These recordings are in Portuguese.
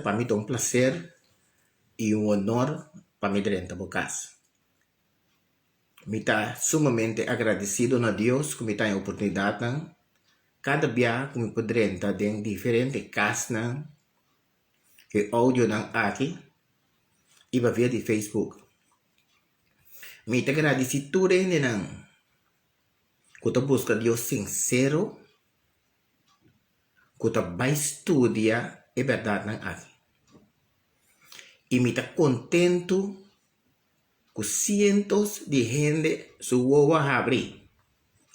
Para mí es un placer y un honor para mí dentro de casa. Me está sumamente agradecido a Deus que me dá a oportunidade cada dia que me poder entrar em diferentes casas que áudio aqui e vai ver de Facebook. Me está agradecido tudo que tu busca Deus sincero, que tu vai estudar a verdade aqui. E me está contento que cientos de gente su huevo abre.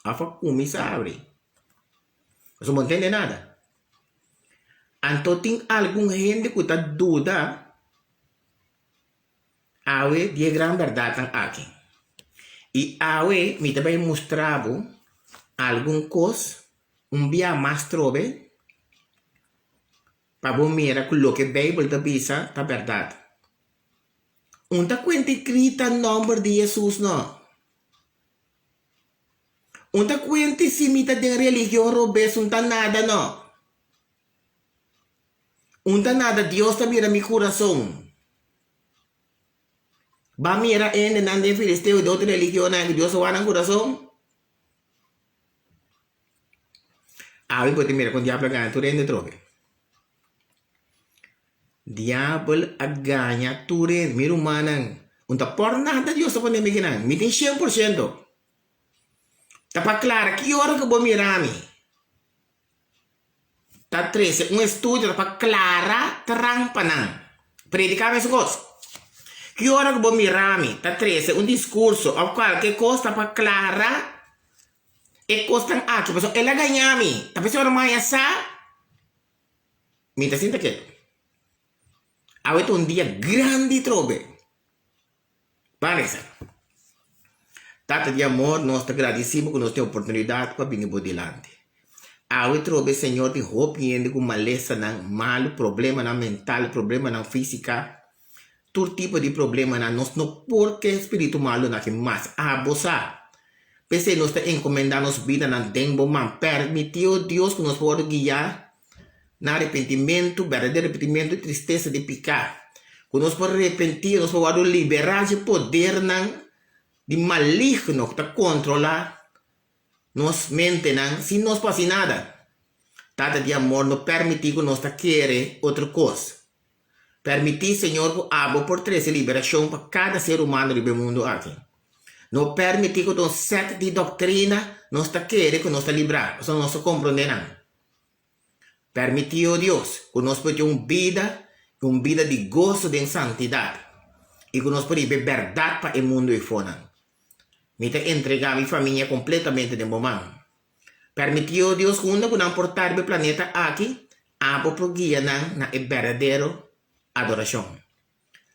Afa começa a abrir. Você não entende nada. Então tem alguma gente que está dúvida awe de grande verdade aqui. E awe me também mostrava alguma coisa, dia mais trobe, para você ver que o que a Bíblia está dizendo é verdade. Não está quente escrita o nome de Jesus, não. Não está quente se me está de religião robês, não está nada, não. Não está nada, Deus está mirando meu coração. Vai mirar ainda não de filisteu de outra religião, que Deus vai no coração. Ah, eu vou te mirar com o diabo ganha, tu rende trobe. Diabo a ganha, tu rende, mira humana. Não está por nada, Deus está falando me ganha, me tem 100%. Está para claro, que hora que eu vou mirar me? Está 13, estúdio está para clara, trampa não. Predicar essa coisa. Que hora que eu vou mirar me? Está 13, discurso, ou qualquer coisa está para clara, e coisa aqui, pessoal, ela ganha me. Está pensando mais essa? Me está sentindo que? Hoje é dia grande, trobe. Parece. Tata de amor, nós te agradecemos que nós temos oportunidade para vir por delante. Hoje trobe, Senhor, de roupa e ainda com maleza, mal, problema mental, problema física, todo tipo de problema nós não porque espírito malo na que mais abusar. Pensei nós te encomendar nos vida na tempo, mas permitiu Deus que nos possa guiar na arrependimento, verdadeiro arrependimento e tristeza de pecar. Que nós podemos arrepender, nós podemos liberar de poder de maligno que está controlar nos mente, se nós passa nada. Tata de amor, não permitir que nós querer outra coisa. Permitir, Senhor, que abra por 13 liberação para cada ser humano do mundo aqui. Não permitir que nós sete de doutrina nós querer que nós livrar, só nós compreendemos. Permitir, oh Deus, que nós podemos uma vida de gozo de santidade. E que nós podemos ver verdade para o mundo e fora. Me te entregar minha família completamente de momento. Permitiu, oh Deus, que não portar o planeta aqui, abra por guia na verdadeiro adoração.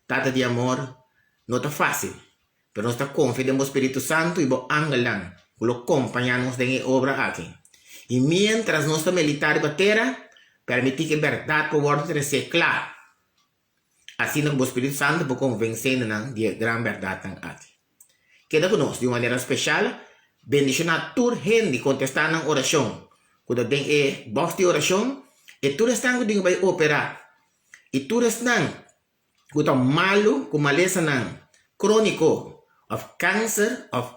Tata de amor, não está fácil, mas nós está confiando no Espírito Santo e o ángel que lo acompanhamos na obra aqui. E mientras nós estamos militar a terra, permitir que a verdade possa ser clara. Assim, o Espírito Santo pode convencer de grande verdade aqui. Queda conosco de uma maneira especial, bendição a toda gente que contestar na oração. Quando tem box de oração, e tudo está que vai operar. E tudo está que está malo, com maleza crônico, of câncer, of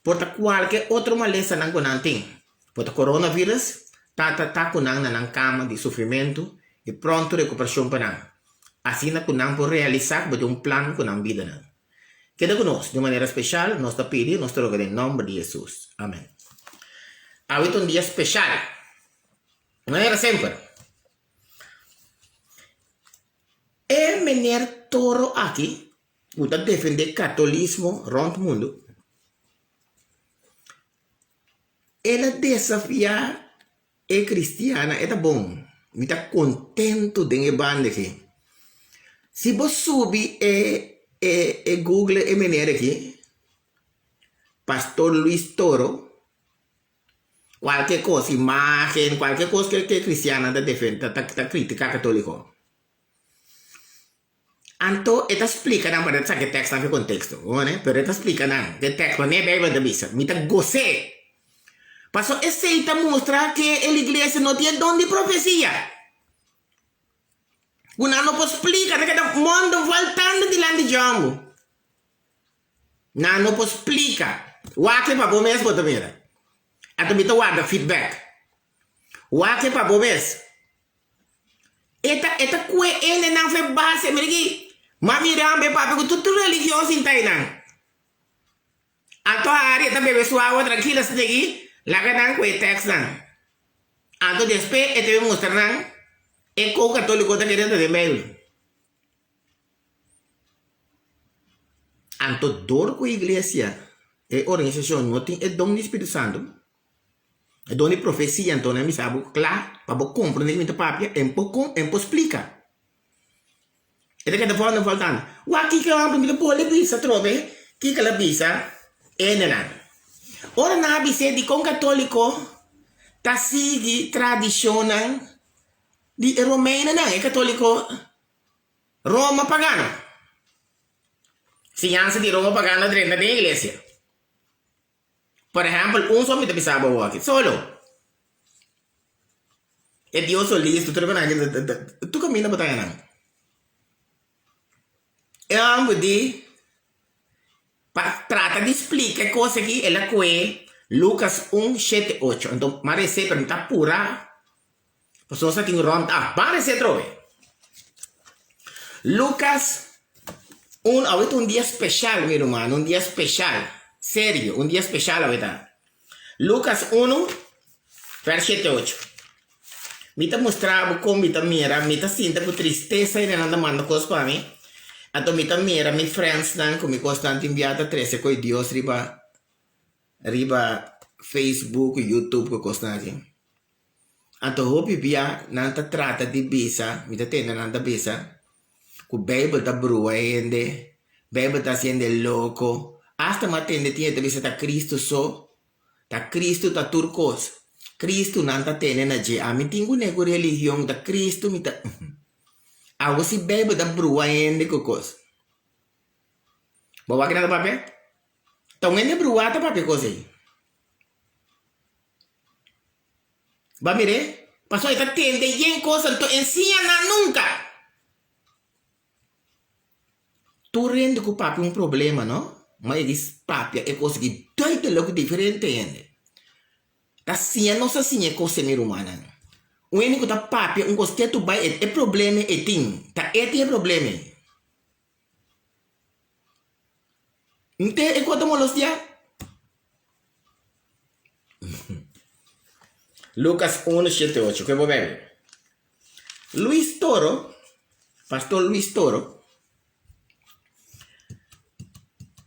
porta qualquer outra maleza que não tem. Porta coronavírus, está com na cama de sofrimento e pronto recuperação para não. Assim que não pode realizar plano com a vida. Queda conosco de maneira especial, nós te pedimos, nós te rogamos em nome de Jesus. Amém. Hoje é dia especial. Não era sempre. É menino Toro aqui, que está defendendo o catolicismo rond o mundo. Ela desafia a cristiana, é bom. Me está contente de banda aqui. Se você subir Google e menino aqui, Pastor Luis Toro, qualquer coisa, imagem, qualquer coisa que é cristiana está defendendo, está criticando católico. Então, ele explica, não, para que texto não tem contexto, né? Pero ele explica, não, que texto não é Bíblia da Bisa, me está gostei. Passou, aceita mostrar que a igreja não tem dom de profecia. Una no può spiegare che da mondo voltando di landi jambu. Na no può spiegare. Wake pa bomes bota mira. Ato bita guarda feedback. Wake pa bomes. Eta kwe ene nang fe base mirigi. Ma mira ambe papi ku tutu religion sin tainan. Ato hari eta bebe suawa tranquila sedegi. Laga nang kwe text nang. Ato despe ete be mostrar nang. Eko católico ta querendo de meio. Anto dor com a igreja e organização não tem é dom do Espírito Santo. É dom de profecia, então não me sabe claro, para você compreender que papia é um pouco explica. É que depois não faltando. O aqui que eu amo me pôr lebisa trobe, que a lebisa é nela. Ora na bise de com católico ta sigue tradicional di romano não é católico Roma pagano. Fianza di Roma pagando dentro da igreja. Por exemplo, só me pensava aqui, solo. E Deus listo, tu caminha para não. Eu amo de trata de explicar coisa que ela que Lucas 1:7-8. Então, parece para mim tá pura. Pessoas que tem ronda, parece trove. Lucas ahorita un día especial, mi hermano, un día especial, serio, un día especial ahorita. Lucas 1, verso 7-8. Mita mostrava como mita mira, mita sinta por tristeza e não manda coisas para mim. Então mita mira, mi friends nan, como constante enviada 13 com Deus riba Facebook, YouTube com constante. Então hope via nanta trata de bisa, mita tenda nanta bisa. O Bible tá brua ainda, Bible tá sendo louco, hasta matende tinha de visitar Cristo só, tá Cristo tá turcos, Cristo não tá tendo na dia, a mim tenho nego religião da Cristo, me tá, algo se Bible tá brua ainda cocos, bawa que nada papel, então ainda brua tá papel coisa aí, vai mire, passou aí tá tendo em coisa, então ensina nunca. Tu rende com o papi um problema, não? Mas diz, papi, é coisa que doido logo diferente ainda. Tá sim, não se assim é coisa ser humana. O único da papi, coisa que tu vai, é problema, é tem. Tá, tem problema. Então, é quanto molos dia? Lucas 1:7-8, que vou ver. Luis Toro, pastor Luis Toro,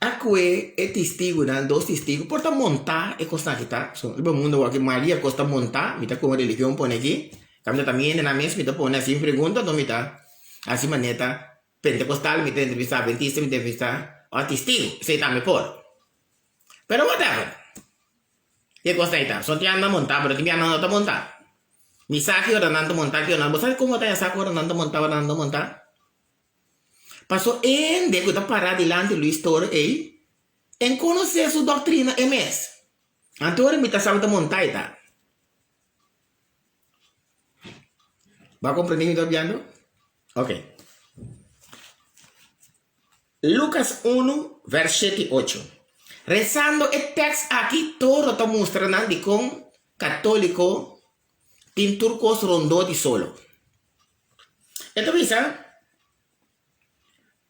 Acque é testigo, né? Dois testigos, porta montar e costa aqui, tá? So, o mundo aqui Maria costa montar, me tá com religião põe aqui, cambia também na mesa, me tá põe assim pergunta, não me tá, assim maneta, pentecostal, me tá entrevista, adventista, me tá entrevista, o testigo, sei tá me por. Pero whatever. Que costa aí tá? Só te anda montar, pero te me anda montar. Mi saque ora nando montar, que ora nando, sabe como tá essa ora nando montar? Passou em de que tá parar delante do Luis Toro aí, em conhecer sua doutrina MS. Então, me tá sabendo montar, tá? Vai compreender o que eu tô vendo? Ok. Lucas 1, verso 7-8. Rezando o texto aqui, todo está mostrando de como católico tem turcos rondou de solo. Então, pensa,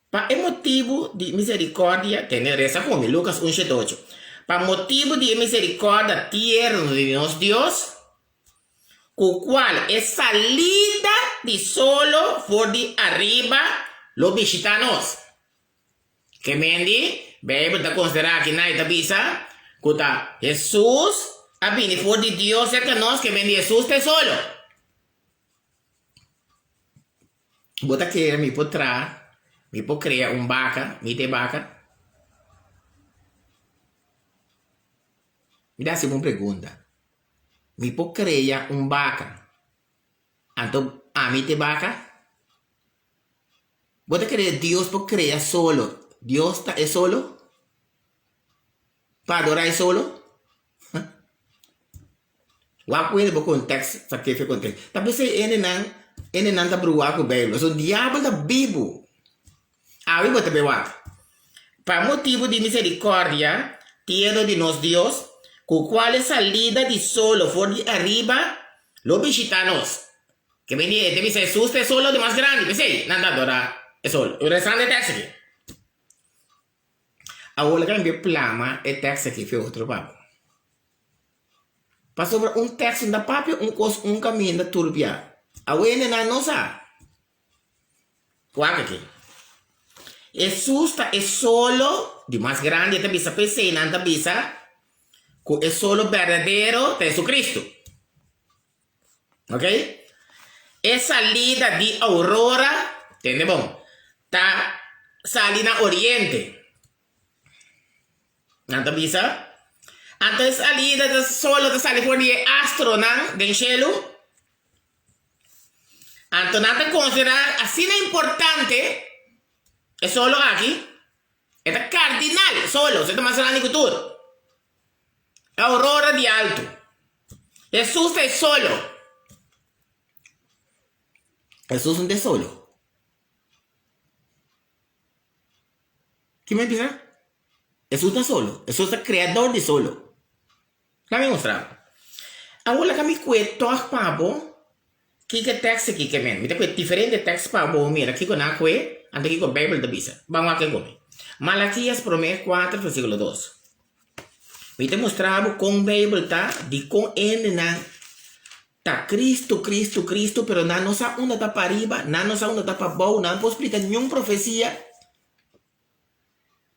para motivo de misericórdia, tem reza como Lucas 1:7-8. Para motivo de misericórdia tierno de nosso Deus, com o qual é salida de solo for de arriba lo visitanos. Que mendi, Bíblia está considerando que na bisa, que Jesus, a bini for de Deus é que nós, que mendi Jesus te solo. Bota que me potrá. Me può creare vaca, mi te vaca? Mi dá uma pergunta. Me può creare vaca? Então, mi te vaca? Você crê que Deus pode criar solo? Deus é solo? Para adorar solo? Wa ko ini ba contexto sa kefe contexto. Tapi sa ini nang En nanta brua com Bíblia. So diabo da Bíblia. A Bíblia também wak. Para motivo de misericórdia, tierra de nos Dios, con cual salida de solo for de arriba, lo visitanos. Que venía, te dice, Jesús es solo de más grande. Que sí, nada, ahora es solo. El restante texto aquí. Ahora que me plama el texto aquí fue otro papo. Para sobre un texto da papio, un camino da turbia. Ahora no sabe. Cuaca aquí. Jesús es solo de más grande, te bisa pensar, nada bisa. Es solo verdadero de Jesucristo. ¿Ok? Es salida de aurora, ¿entiende? Bom, está salida oriente. ¿Nada bisa? Antes salida de solo de salir por el astronauta del cielo. Antes nada considerar así de importante. Es solo aquí. Es cardinal, solo. Se toma la cultura. Aurora de alto. Jesús es solo. Jesús es solo. ¿Qué me empieza? Jesús está solo. Jesús es el creador de solo. La me mostrar. Ahora que me cuento a papo. ¿Qué texto aquí que ven? Mira que diferente texto papo. Mira aquí con aquel. Antes aquí con Bíblia de Bisa. Vamos a que come. Malaquías promete 4, versículo 2. Me te mostraba con Bíblia, tá? De com N na. Tá Cristo, pero não sa uma tá para arriba, não sa uma tá para baixo, não pode explicar nenhuma profecia.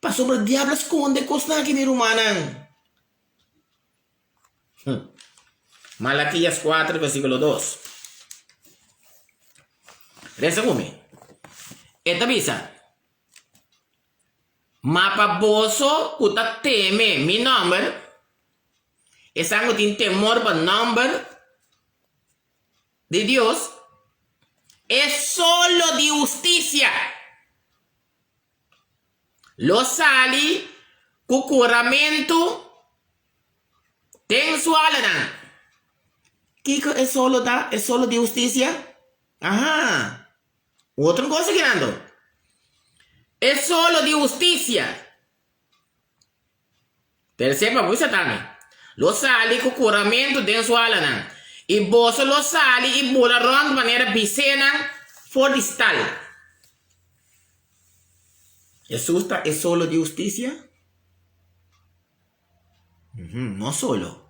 Para sobre o diabo esconde coisa aqui, meu humano. Malaquías 4, versículo 2. Resume. Esta Bisa. Mapa boso kuta teme mi number. Esa no tiene temor por number de Dios. Es solo de justicia. Lo sali cucuramento tensualana. ¿Qué es solo da? ¿Es solo de justicia? Ajá. Otra cosa que ando. Es solo de justicia. Tercera, pues también. Lo sale con curamento de su alana. Y vos lo sale y bolarón de manera vicena forestal. Jesús es solo de justicia. No solo.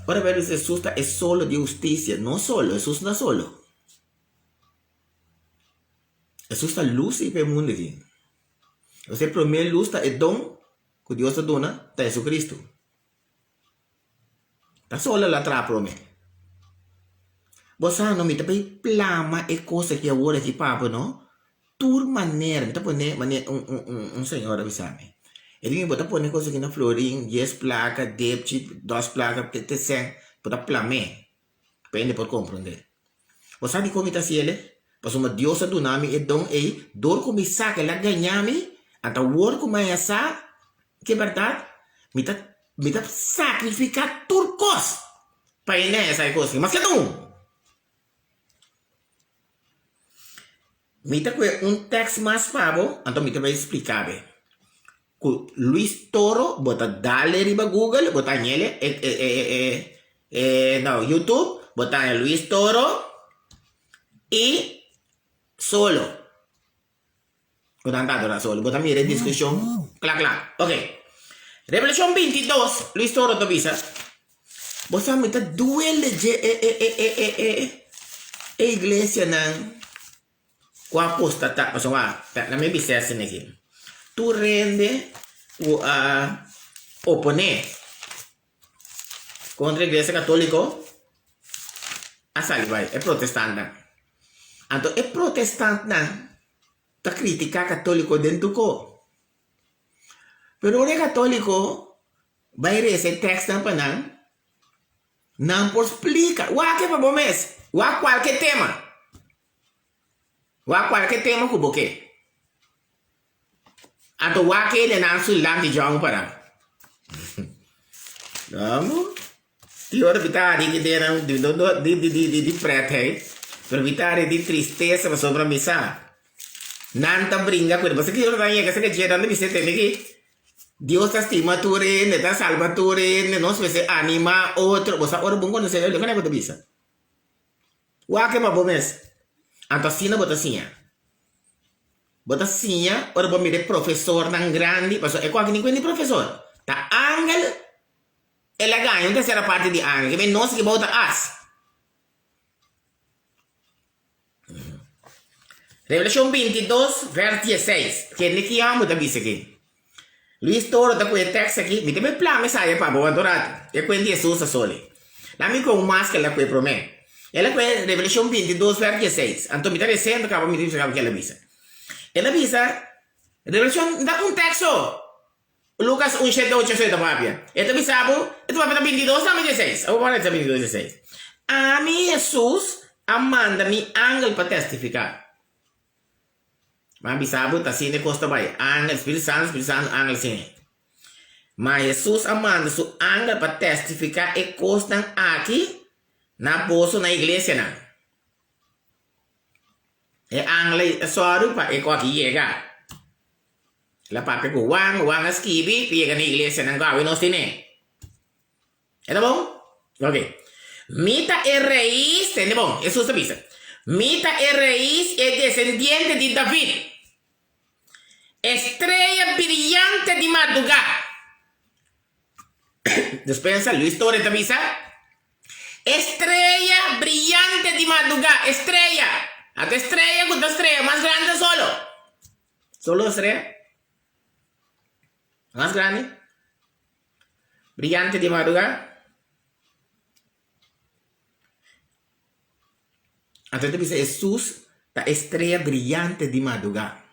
Ahora ver, Jesús es solo de justicia. No solo. Jesús no es solo. Jesús está luz y el mundo aquí. O sea, el primer luz está el don que Dios te dona, está Jesucristo. Está solo la otra promesa. Vos sabes, no me te plama e cosa que ahora aquí, papá, ¿no? Tu manera, me te pone un señor avisame. Ele me bota poner cosas que na florin, 10 placas, 10 chip, 2 placas, te sen, bota plame. Pende por compreender. Vos sabes como está si ele? Pas uma Dios do nami e don e dor como saca la ganhami, anta wor como essa, que verdade, me tá sacrificar turcos para ir nessa coisa, mas que não. Me tá com texto mais pavo, então me tá vai explicar bem. Luis Toro, bota dale riba Google, bota nele, no, YouTube, bota Luis Toro e solo. Contando solo. Bota mira en discusión. Clac. Ok. Revelación 22. Luis Toro Tobisa. Vos sabes que duele iglesia nan. Kwa apostata. O sea, na me viste así aquí. Tu rende o oponer contra la iglesia católica a salvar. Es protestante. Entonces, el protestante está criticando al católico dentro ko. Pero el católico va a ir a ese texto para no por explicar. ¿Cuál que para mes? Cualquier tema. Cualquier tema que boque. Entonces, que le dan su land de John para. Vamos. Que ora vitari que deram de prete, per vitari di tristeza para sobre a missa. Nanta brinca com você que ora vai que você que dando você tem que Deus está estima tu rende, está salva tu rende, não se anima outro, você ora bom quando você olha que não é para bisa. O que é bom mesmo? Antacina botacinha, ora bom me professor tão grande, mas é quase ninguém professor. Tá angel ela ganha uma terceira parte de angel, que não se que bota as. Revelação 22, verso 16. Que ele que amo da bisa aqui. Luís Toro tá com o texto aqui, me tem plano me sai para boa adorado. É quando Jesus a sole. Lá me com máscara ela com promete. Ela com Revelação 22, verso 16. Então me tá dizendo que me diz que ela bisa. Ela bisa Revelação dá texto. Lucas 1:7-8 papia. Ito bisabo, ito papia 22 na 16. Ako pa sa 22:16. Ami Jesus amanda mi angel para testificar. Mas bisabo ta sine costa bay. Angel Espírito Santo, angel sine. Mas Jesus amanda su angel para testificar e costan aqui na bolso na igreja na. E angel só pa e ko aqui chega. La pape ko wang skibi piega na iglesia ng gawin o sine. Ito bom? Okay. Mita e raíz, tende bom, Jesus avisa. Mita e raíz es descendiente de David. Estrella brillante de madrugada. Después Luis Torres te avisa. Estrella brillante de madrugada. Estrella. A tu estrella con tu estrella más grande solo. Solo estrella. Más grande, brillante de madrugada. Entonces dice Jesús, la estrella brillante de madrugada.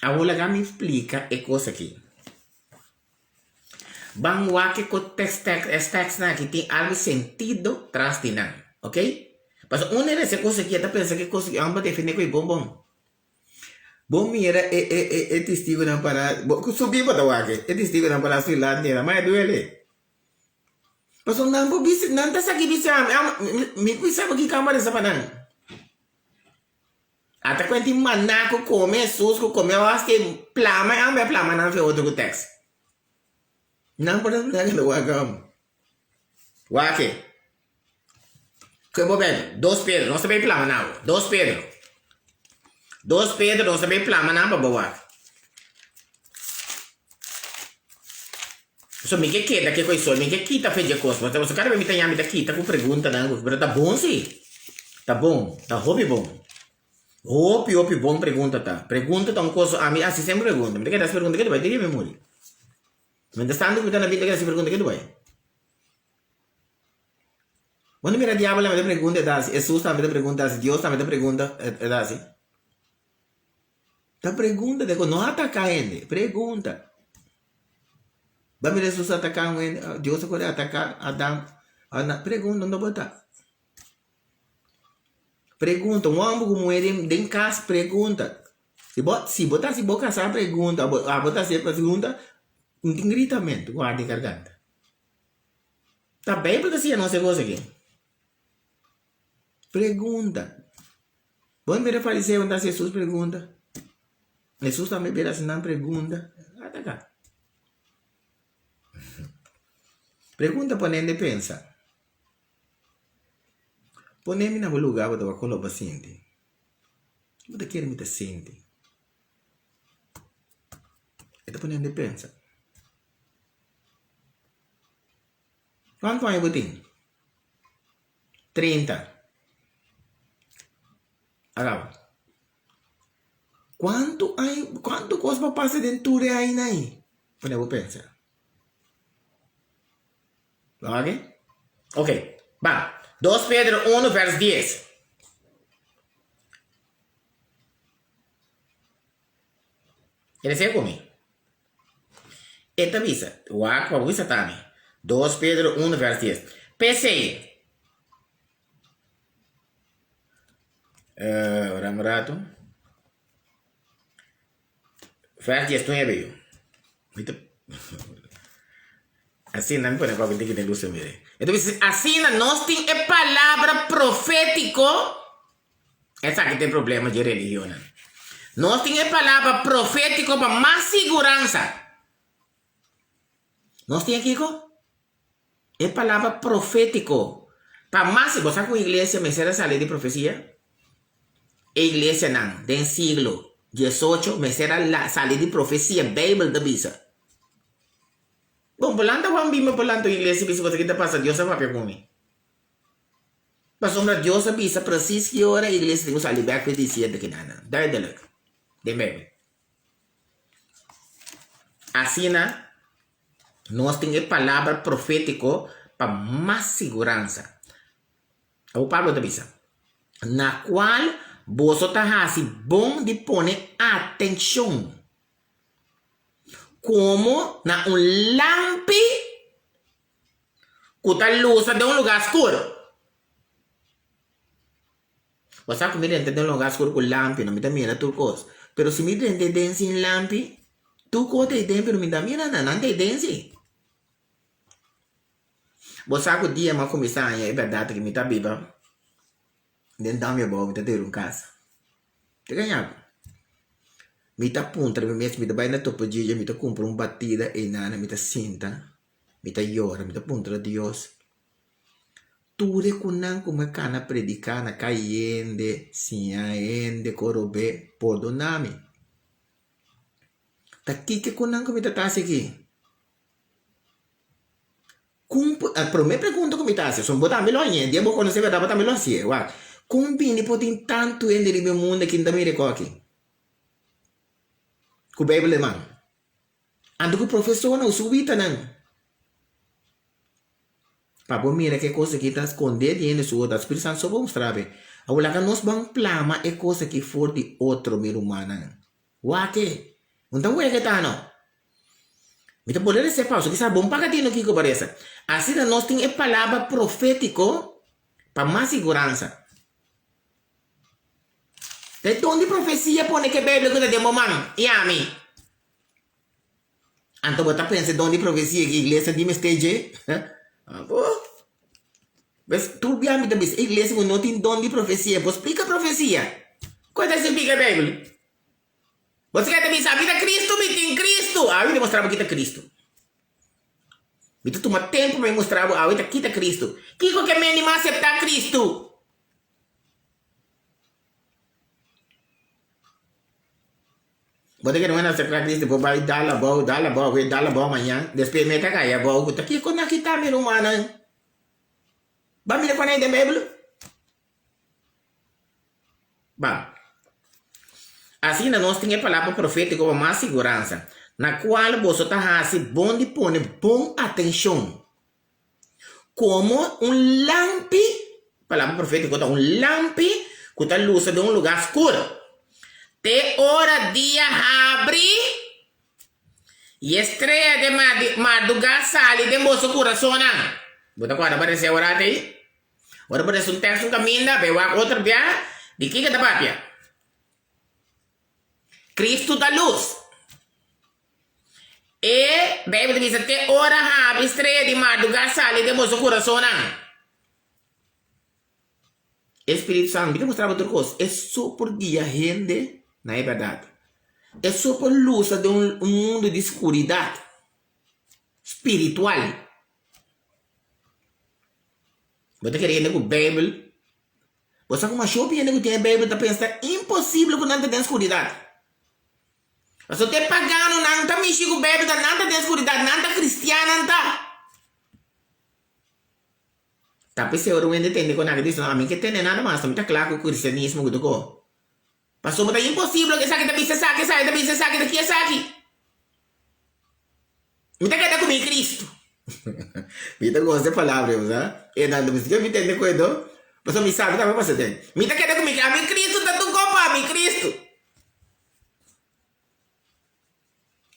Ahora me explica qué cosa aquí. Vamos a que con texto aquí tiene algo sentido tras de nada, ¿ok? Pues una de esas cosas que ya pensa que cosa que vamos a definir con el bombón. Bom mira é testigo na para subir para o aqui é testigo na para Finlândia mas duele mas não vou bis não tá aqui bis me precisa aqui câmera essa panang até quando manaco come susco come eu acho que plama não foi outro texto não pode não é o aqui que bom bem 2 Pedro não se bem plama não 2 Pedro 2 Pedro não sabe plama na babawa. So me que queda que coisa, me que quita fez de coisa, mas você cara me tem me daqui, tá com pergunta não, mas tá bom sim. Tá bom, tá hobby bom. Hobby bom pergunta tá. Pergunta tá uma coisa, a mim assim sempre pergunta, me que das pergunta que vai ter memória. Me estando que tá na vida que essa pergunta que vai. Quando mira diabo me pergunta dá, Jesus também me pergunta, Deus também me pergunta dá assim. Tá pergunta, não atacar ele, pergunta. Vamos Jesus atacar ele, Deus pode atacar Adão, pergunta, não botar. Pergunta, um homem como ele, em casa, pergunta. Se botar se boca, essa pergunta, botar se pergunta, ingritamente, guarda a garganta. Tá bem, porque assim, não sei coisa aqui. Pergunta. Vamos ver o fariseu, onde Jesus pergunta. Jesus também vira assim, não pergunta. Atacar. Pergunta para ele pensa. Põe-me no lugar para eu colocar paciente. Você quer me sente? Então põe ele pensa. Quanto anos você tem? 30. Agora. Quanto coisa passa dentro de aí, né? Quando eu penso. Ok? Ok. Vamos. 2 Pedro 1, verso 10. Ele se comigo. Esta visa. O aqua visa também. 2 Pedro 1, verso 10. PC. Ora um rato. Verso 10, tu é veio. Así no me pone para que te luce, mire. Entonces, así no tiene palabra profético. Esa que tiene problemas de religión. No tiene palabra profético para más seguranza. ¿No tiene aquí? Es palabra profético. Para más, ¿vos sabes que iglesia me será salir de profecía? Iglesia no, del siglo 18 me será salir de profecía, Bible de visa. Bom, polanta Juan Bima, polanta iglesia, bisa cosa que te pasa, Dios va a conmigo. Mas sombra Dios avisa preciso que hora a igreja tem que sair back para dizer de que nada. Duidelijk. De mesmo. Assim, nós temos palavra profético para mais segurança. O Pablo te avisa. Na qual você está assim bom de pôr atenção. Como na lampe que está luz de lugar escuro. Você sabe que me dentro de lugar escuro com lampe, não me dá mira tudo coisa. Pero se me dentro de sem lampe, tu coisa tem, pero me dá mira não tem dentro. Você sabe que o dia mais começar é verdade que me dá biba. Dentro da minha boca, me dá ter casa. Te ganhava. Me dá punta, me dá bem na topo dia, me dá comprar batida e nada, me dá cinta, me dá llora, me dá punta de Deus. Tudo kunang kumakana predicar na caiende, sinhaende, corobe, perdoname. Taki que kunang kumita tasi aqui. Pero me pergunto como está, se botar melhor ainda, eu vou conhecer verdade, botar melhor assim, uau. Combine pode tanto em no mundo que ainda me recorre. Com a Bíblia, mano. Ando com o professor não subita não. Para mira que coisa que está escondida e no outro, a Espírito Santo só vai mostrar bem. Agora que nós vamos plama é coisa que for de outro ser humano. Uau que? Então é que tá não. Então poder ser pausa que sabe bom para que não que parece. Assim nós tem a palavra profético para mais segurança. De onde profecia pone que Bíblia que de momento e a mim. Então você pensa de onde profecia que igreja de mesteje? Mas tu bem me diz, igreja não tem dom de profecia, você explica a profecia. Quando você explica a Bíblia? Você quer dizer, a vida Cristo, me tem Cristo. A vida mostrava que está Cristo. Então toma tempo para mostrar a vida que está Cristo. Que qualquer me anima a aceitar Cristo? Você quer não aceitar Cristo, vou dar la boa amanhã, depois me cagar a boa. Que quando aqui está meu humano? Vai me levar na Bíblia? Bom. Assim, nós temos a palavra profética com mais segurança, na qual você está assim, bom de pôr bom atenção. Como lampe, palavra profética, um lampe que está luz de lugar escuro. Te hora dia abre e estreia de madrugada sale de moço coração. Você pode aparecer agora aí? Agora aparece um texto caminho, vai outro dia, de que está papia? Cristo da luz. E, Bíblia diz, até hora abre, estreia de madrugada sale de moço coração. Espírito Santo, me mostrar outra coisa. É só por dia, gente, não é verdade. É só por luz de um mundo de escuridão espiritual. Você quer ir com a Bíblia? Você como achou que tem a Bíblia, está pensando impossível que não tenha escuridão. Mas você está pagando, não está mexendo com a Bíblia, não tem escuridão, não está cristiana, não está. Tapi se orang yang entende con aquilo, não, a mim que tem nada mais, também está claro que o cristianismo que tocou. Mas somos impossível que saque da bisa saque, sai da bisa saque daqui a saque. Me tá querendo comer Cristo. Me tá gostando da palavra, tá? E não me siga me entende com isso. Mas me sabe também você tem. Me tá querendo comer, a mim Cristo tá tocou para mim Cristo.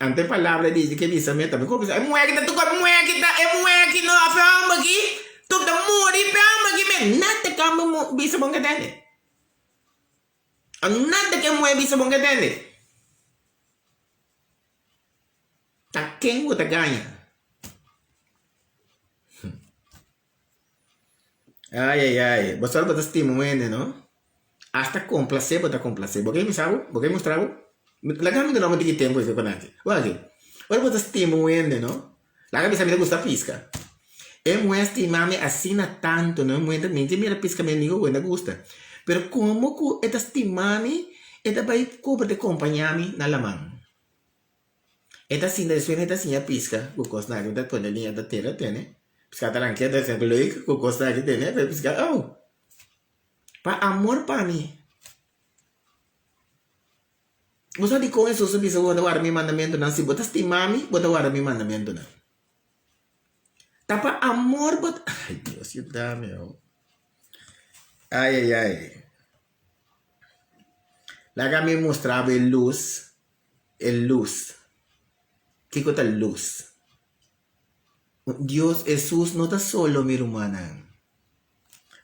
Ante palavra diz que bisa me também como é moeda que tá tocou, é moeda que não afirma aqui. Tu tá morrendo para aqui mesmo. Nada que a bisa bom que tem. Nada que a moeda bisa bom que tem. Tá quem você ganha? Ai. Você bota estima ainda, não? Hasta complacer, bota complacer. Porque me sabe? Porque mostrava? Lagam de nome de tempo esse conante. Olha, ora bota estima ainda, não? Lagam bisa me gusta pisca. É muestra mami assina tanto, não? Muestra mente mira pisca me nigo ainda gusta. Pero como que esta estimami, esta vai cobra de acompanhar-me na lamang. Esta sim da suena esta sim a pisca, o costa na da toda linha da terra tem, né? Pisca taranqueira da sempre leik, o costa aqui tem, né? Pisca, oh. Pa amor para mim. Você de com isso subir se bota guarda mi mandamento não, se bota estimami, bota guarda mi mandamento não. Tapa amor bota, ai Deus, you dá meu. Ai. Laga me mostrava luz. ¿Qué cosa luz? Dios Jesús no está solo, mi hermana.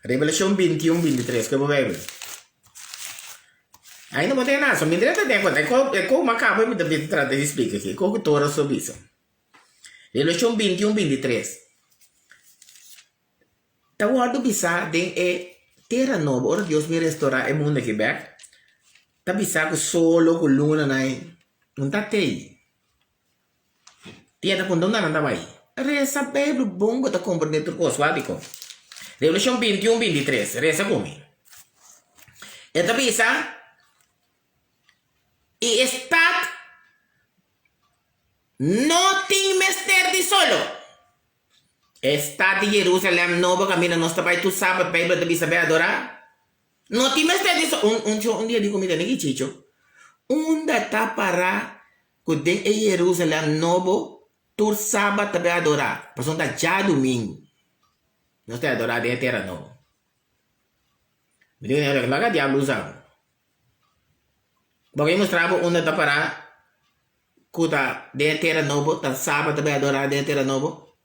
Revelación 21, 23, ¿qué Biblia? Aí não tem nada, só me direita tem conta. É como acaba me também trata de explicar aqui, como toda sobre isso. Revelação 21, 23. Tá guardo bisa den terra nova, ora Deus me restaurar o mundo aqui back. Tá bisa com solo com luna nai. Não tá tei. Tia tá com dona nada vai. Reza Bíblia bom tá compreender tudo coisa vádico. Revelação 21, 23. Reza comigo. Esta bisa e está no tem mestre de solo. Está de Jerusalém novo caminho nós vai tu sabe a Bíblia de bisa adorar. No tem mestre de solo. Um dia digo me dane chicho. Tá para que den Jerusalém novo tu sábado também adorar. Passou da já domingo. Nós temos adorar de terra novo. Me diga que lá diabo usava. Porque mostrava onde tá para kuta de terra novo, tá sábado também adorar de terra novo.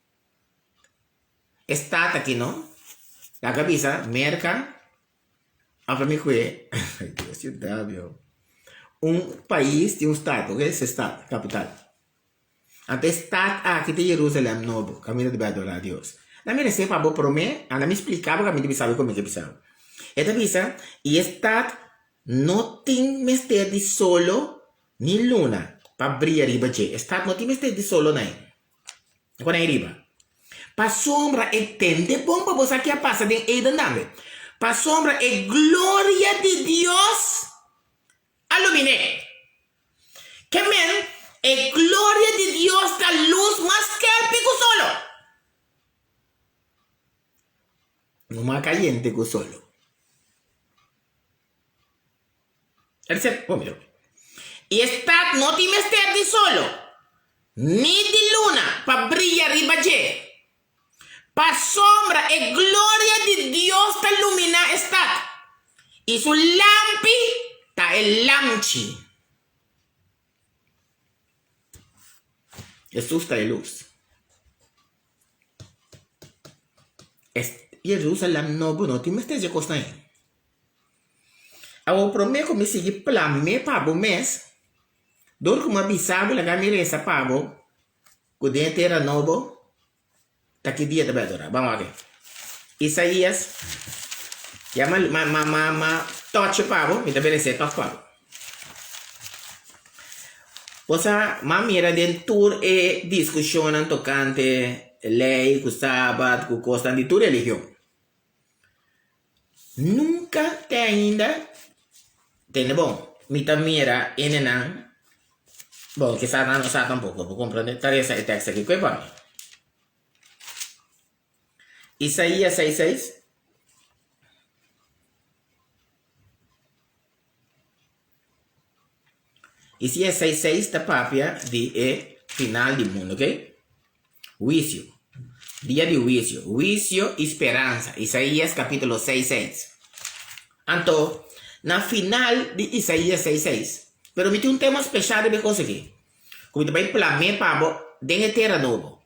Está aqui, não? La cabeça, merca. A para mim que ai Deus, eu dá, meu. País de estado, ok? Esse estado, capital. Até estado aqui de Jerusalém novo, caminho de adorar a Deus. Na minha receita, vou prometer, ela me explicava que a gente sabe como é que pensava. Esta visa, e estado não tem mestre de solo, nem luna, para brilhar riba de. Estado não tem mestre de solo, nem. Quando é riba. Para sombra, entende bom para você que passa de Eden nave. Para sombra, é glória de Deus. Alumine. Que men, é glória de Deus da luz mais que el pico solo. No más caliente que solo. El ser, y está no tiene mestre de solo, ni de luna, para brillar arriba de. Para sombra, es gloria de Dios para iluminar está. Y su lampi está el lamchi. Jesús está de luz. Jerusalém no tiene mestre de costa ahí. Eu prometo que me seguir plan me pabo mês. Dor como avisado la gamire essa pabo. Que dentro era novo. Tá que dia da bedora. Vamos aqui. Isaías. Ya toche pabo. Me também receita pabo. Posa mamira dentro e discussione tocante lei, cu sabat, cu costa di tua religião. Nunca te ainda tem bom. Mi tamira enenan. Bom, que sa não sa tampouco, vou compreender. Taresa e texto aqui, que é para Isaías 6:6. Isaías 6:6 da papia de final do mundo, ok? Juicio. Dia de juicio. Juicio e esperança. Isaías capítulo 6:6. Então, na final de Isaías 6:6. Pero me tem tema especial de conseguir. Como tu vai planear para dentro terra novo.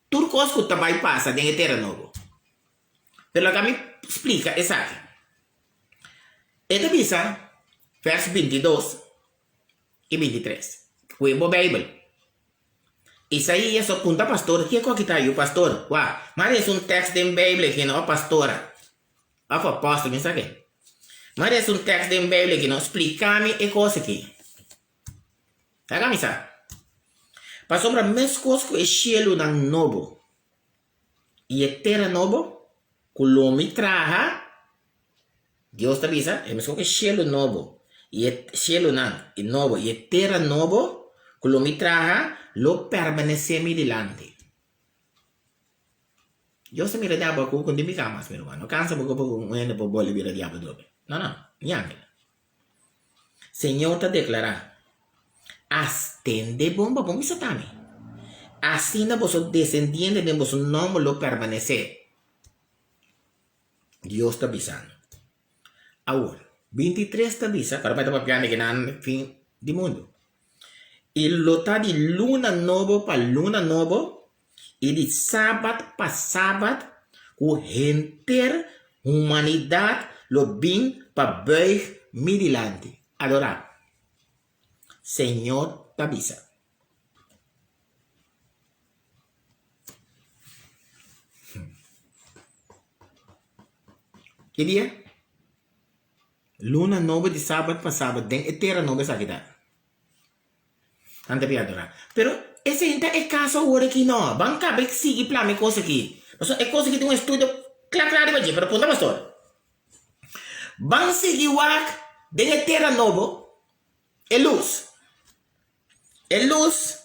Tudo coisa que tu vai passar dentro terra novo. Pero lá me explica exato. Esta visa, verso 22 e 23. Cuibo Bible. Isaías apunta pastor. Que é que está aí o pastor? Uau, mas é um texto da Bíblia que não é pastora. Of apóstolo, me sabe? Mas é um texto da Bíblia que não explica-me a coisa aqui. Tá, camisa? Para sobre a mesma coisa que o cielo não novo. E a terra novo, que o homem traga, Deus está avisa, é mesmo que o cielo novo. E o cielo não, é novo. E a terra novo, que o homem traga, lo permanece delante. Deus está mirando a boca com demi camas, meu irmão. Não cansa porque um ende por bola vira diabo dobe. Não, niente. Senhor está declarando. Astende bomba, bom isso também. Assim na vosso descendiente de vosso nome lo permanecer. Deus está avisando. Agora, 23 está avisando, para para piano que não fim do mundo. E lo está de luna novo para luna novo e de sábado para sábado, o enter humanidade lo bem para bem midilante. Adorar. Senhor te avisa. Que dia? Luna nova de sábado para sábado, den eterna nova essa aqui. Ante para adorar. Pero esse ainda é caso agora aqui não. Vamos caber que siga para mim coisa aqui. É coisa que tem um estudo claro de pero ponta pastor. Vamos seguir o den eterna novo. É luz. É luz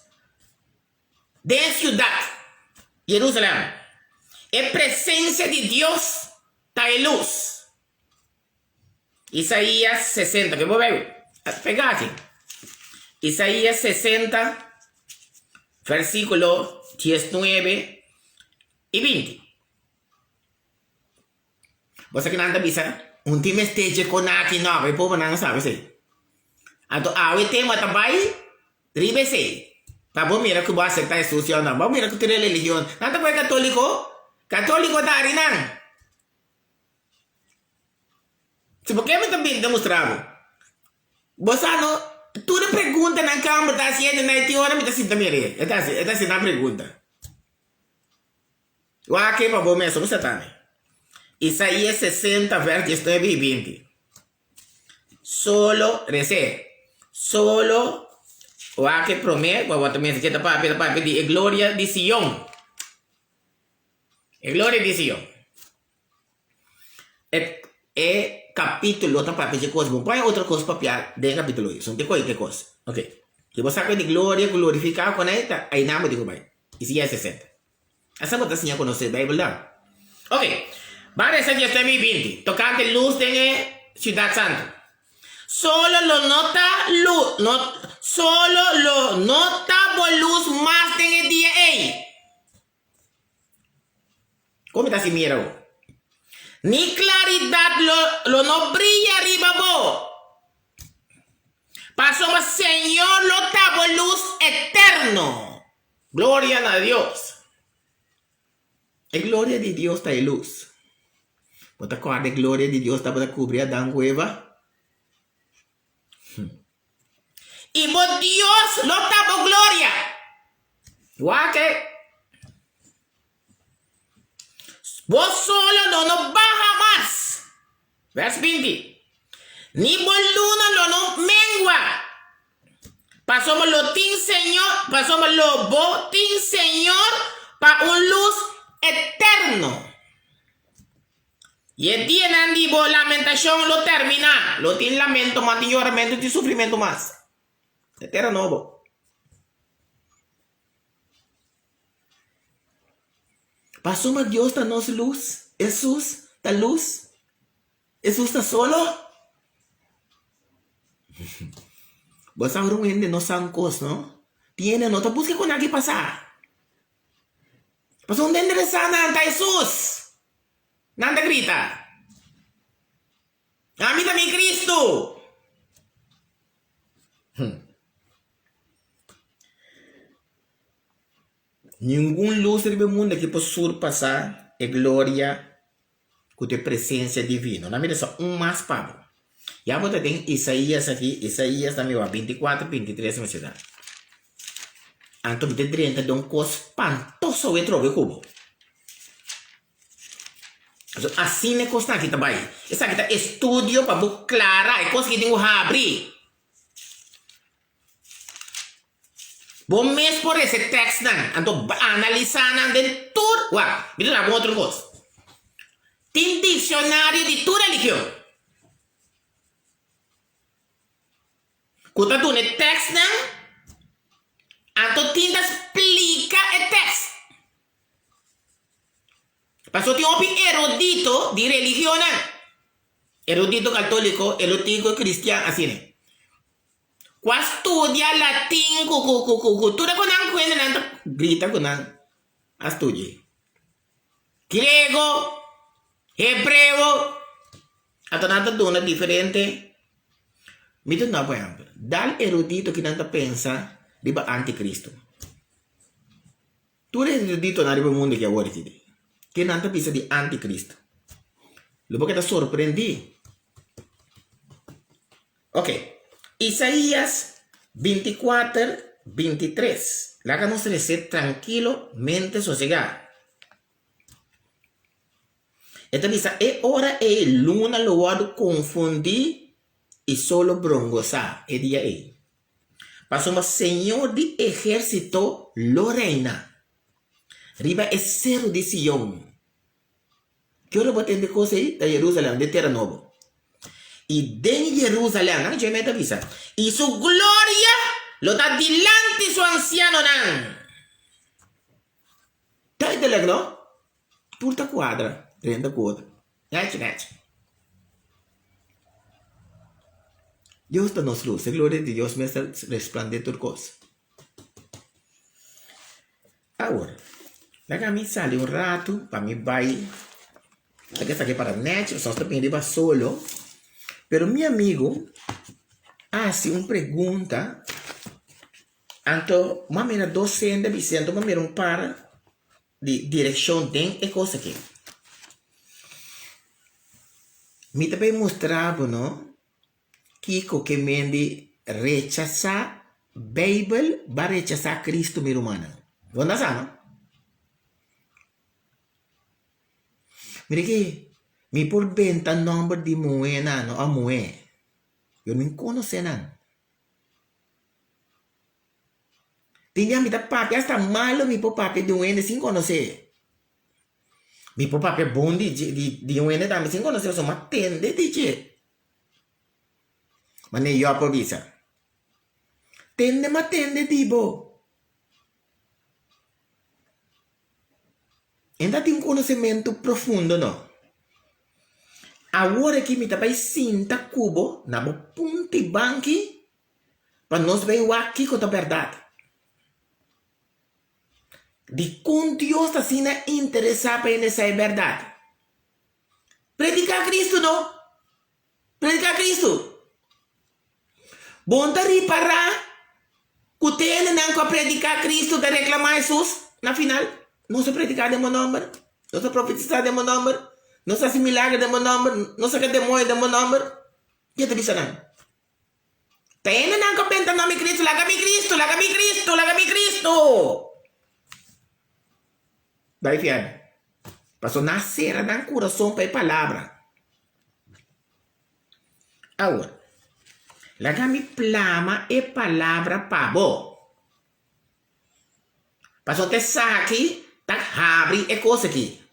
de ciudad. Jerusalém. É presença de Deus. Está em luz. Isaías 60, que vou ver. Pegar aqui. Isaías 60, versículo 19 e 20. Você que não avisa, um time esteja com aqui não, o povo não sabe se. Então, o tema também, ribe se. Tá bom, mira que você aceitar a solução, não. Bom, mira que tu religião. Não tá com católico? Católico tá ali, não. Se porque me também demonstrava. Você não, tudo pergunta na câmara, tá assim, na teoria, me tá assim também. É assim na pergunta. O aqui para bom mesmo, você tá, né? Isaías 60, versos 19 e 20. Solo, rece. Solo, o aqui promete, o também se para pedir glória de Sion. Glória de Sion. É capítulo, outra para pedir coisa, põe outra coisa para piar dentro do capítulo isso, não tem coisa, ok? Que você sabe de glória, glorificar com ela, aí não digo bem. Isso é 60. Essa bota assim a conhecer a Bíblia, não? Ok, vale essa dia 2020, tocante luz de Ciudad Santa. Solo lo nota luz, solo lo nota por luz más en el día ahí. ¿Cómo está así, mira? Ni claridad lo no brilla arriba vos. Pasó más Señor lo tabo luz eterno. Gloria a Dios. La gloria de Dios está en luz. ¿Vos te acuerdas de gloria de Dios está para cubrir a Dan Hueva? Y vos Dios lo tabo gloria. Guaque. Vos solo no nos baja más. Verso 20. Ni por luna no mengua. Pasamos lo tin Señor. Pasamos lo botín Señor. Para un luz eterno. Y el día nandivo lamentación lo termina. Lo tin lamento más y lloramento y sufrimiento más. Eterno nuevo. Pasó más Dios está nos luz. Jesús está luz. Jesús está solo. Vos ahora un ende no sancos, ¿no? Tiene, no te busques con alguien pasar. Pasó un ende de sana ante Jesús. Nanda grita. A mí también Cristo. Ningún luz del mundo que pueda surpasar a gloria con tu presencia divina. Na mira só mais Pablo. Já vou ter Isaías aqui. Isaías também vai 24, 23 na cidade. Anto me 30 de um coisa espantoso eu trovo cubo. Assim é coisa que trabalha. Essa aqui tá estudio para book clara, é coisa que tem que abrir. Bom mês por esse texto, então analisar de tudo. Uau, me dá outra coisa. Tem dicionário de toda religião. Quando tu ne texto, então tinta explica o texto. Pasó tem um erudito de religião, erudito católico, erudito cristiano, assim, né? Quando estudia latim, cultura com não conhece, grita com não, estudia. Grego, hebreu, então nada dona diferente. Me dá um exemplo. Dal erudito que não pensa, riba anticristo. Tu erudito na riba mundo que agora ti. Que não pensa de anticristo. Luego que te sorprendi. Ok. Isaías 24, 23. La que nos dice tranquilo, mente sosegada. Esta dice, e ora e luna lo guardo confundir y solo brongosa. E dia e. Pasamos Señor de ejército lo reina. Riba es cero de Sion. Que hora botem de coisa aí? De Jerusalém, de Terra Nova. Y de Jerusalén, ¿no? Yo me avisa. Y su gloria lo da delante su anciano, ¿no? Tá de legal, não? Purta quadra, 30 quadra. Net. Deus está nos luz, a glória de Deus me resplandece por coisa. Agora, daí me sale um rato para me vai. Aqui está aqui para net, só está pendendo solo. Pero mi amigo hace una pregunta. Então, uma mera docente dizendo, uma mera par de direção tem e coisa aqui. Me também mostrava, não? Que mende rechazar Bible, vai rechazar Cristo, meu humano. Vamos lá, não? Mira que me por venta número de moeda, não a moeda. Eu não conheço não. Tinha me da papi hasta malo me por papi de moeda sem conhecer. Me por papi bom de moeda também sem conhecer, só uma tende de je. Mas nem eu por visa. Tende ma tende tipo. Ainda tem conhecimento profundo, não? Agora que me tapai cinta cubo na bo punti banki para nós ver aqui com a verdade. De como Deus está sendo interessado em essa verdade. Predicar Cristo, não? Predicar Cristo. Bom tá reparar que o tene não com predicar Cristo de reclamar Jesus na final. Não se predicar de meu nome, não se profetizar de meu nome, não se milagre de meu nome, não se que demônio de meu nome. Que te diz não? Tene não com penta nome Cristo, laga-me Cristo, laga-me Cristo, laga-me Cristo. Daí fiado. Passou nascer na coração para a palavra. Agora, laga-me plama e palavra pabo. Passou até aqui. Tak abre e coisa aqui.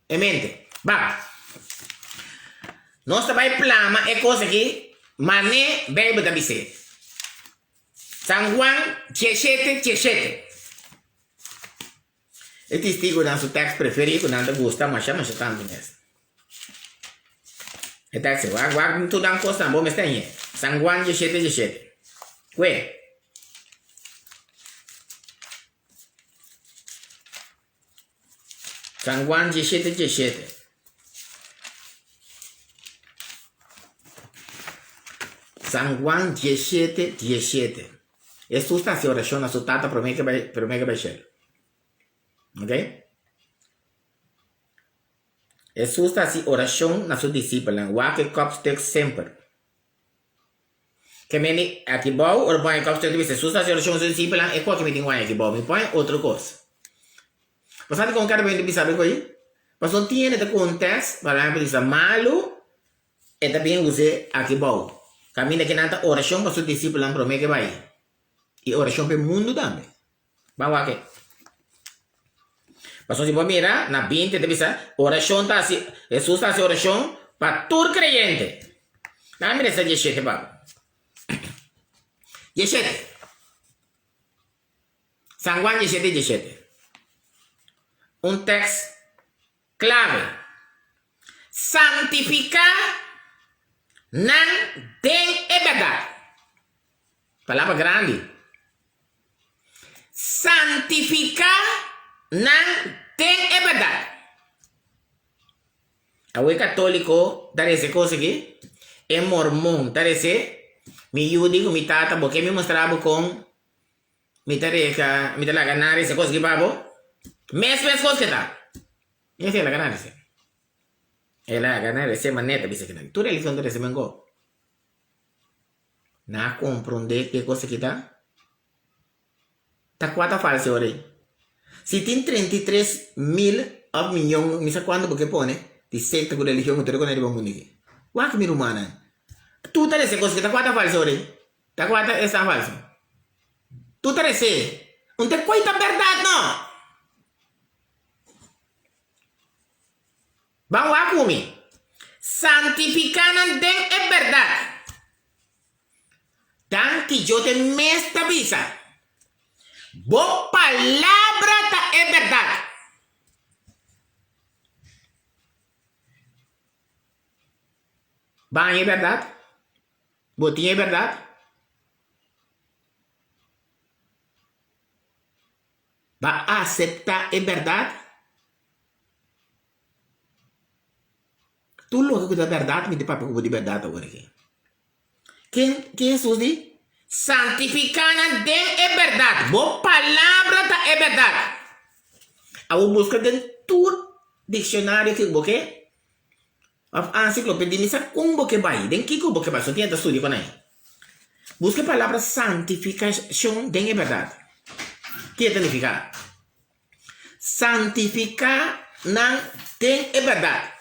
E mente. Ba. Nós também plama e coisa aqui. Mané Bíblia da Bíblia. San Juan 17. E testigo nosso texto preferido, não te gusta, mas chama tanto mesmo. E texto, guarda tudo uma coisa, bom, mas tem. San Juan 17. Ué. San Juan 17. San Juan 17. Esta está a oração assustada para mim que vai ser. Ok? Esta está a oração na sua discípula. Wake copstek sempre. Que me aqui bom, ou põe copstek diz, esta está a oração na sua discípula, e qual que me tem aqui bom, me põe outra coisa. Você com cara bem de saber aí? Pasó tiene de contexto, para ejemplo, dice malo, y también use aquí bau. Camina que nanta oración para sus discípulos en promete que va ahí. Y oración para el mundo también. Vamos aquí. Pasó si vos mira, na 20 te dice, oración está así, Jesús está así oración para todo creyente. Na mira ese 17, papá. 17. San Juan 17. Un texto clave. Santificar nan den é verdade. Palavra grande. Santificar nan den é verdade. Awe católico, dar essa coisa aqui. É mormon, dar esse. Mi judico, mi tata, porque me mostrava com mi tareca, mi la ganar essa coisa aqui, babo. Mes coisa que tá. Essa é la ganar esse. Ela ganar esse maneta, bisa que tu religião do esse mengo. Na compreender que coisa que tá. Tá quatro falso ora. Se tem 33 mil of milhão, misa quando porque pone, di secta com religião que tu reconhece bom mundo aqui. Wa que mira humana. Tu tá esse coisa que tá quatro falso ora. Tá quatro essa falso. Tu tá esse. Não tem coisa verdade não. Vamos a comer. Santificar den é verdade. Dan que eu te mesta visa. Boa palavra tá é verdade. Banho é verdade. Botinha é verdade. Vai aceitar é verdade. Tu louco da verdade, me dê papo de verdade agora aqui. Quem Jesus diz? Santificar den é verdade. Boa palavra tá é verdade. Eu busco dentro do dicionário que boque. A enciclopedia me sabe como que vai. Den que como que vai. Só tinha de estudar com aí. Busca a palavra santificação den é verdade. O que significa? Santificar não den é verdade.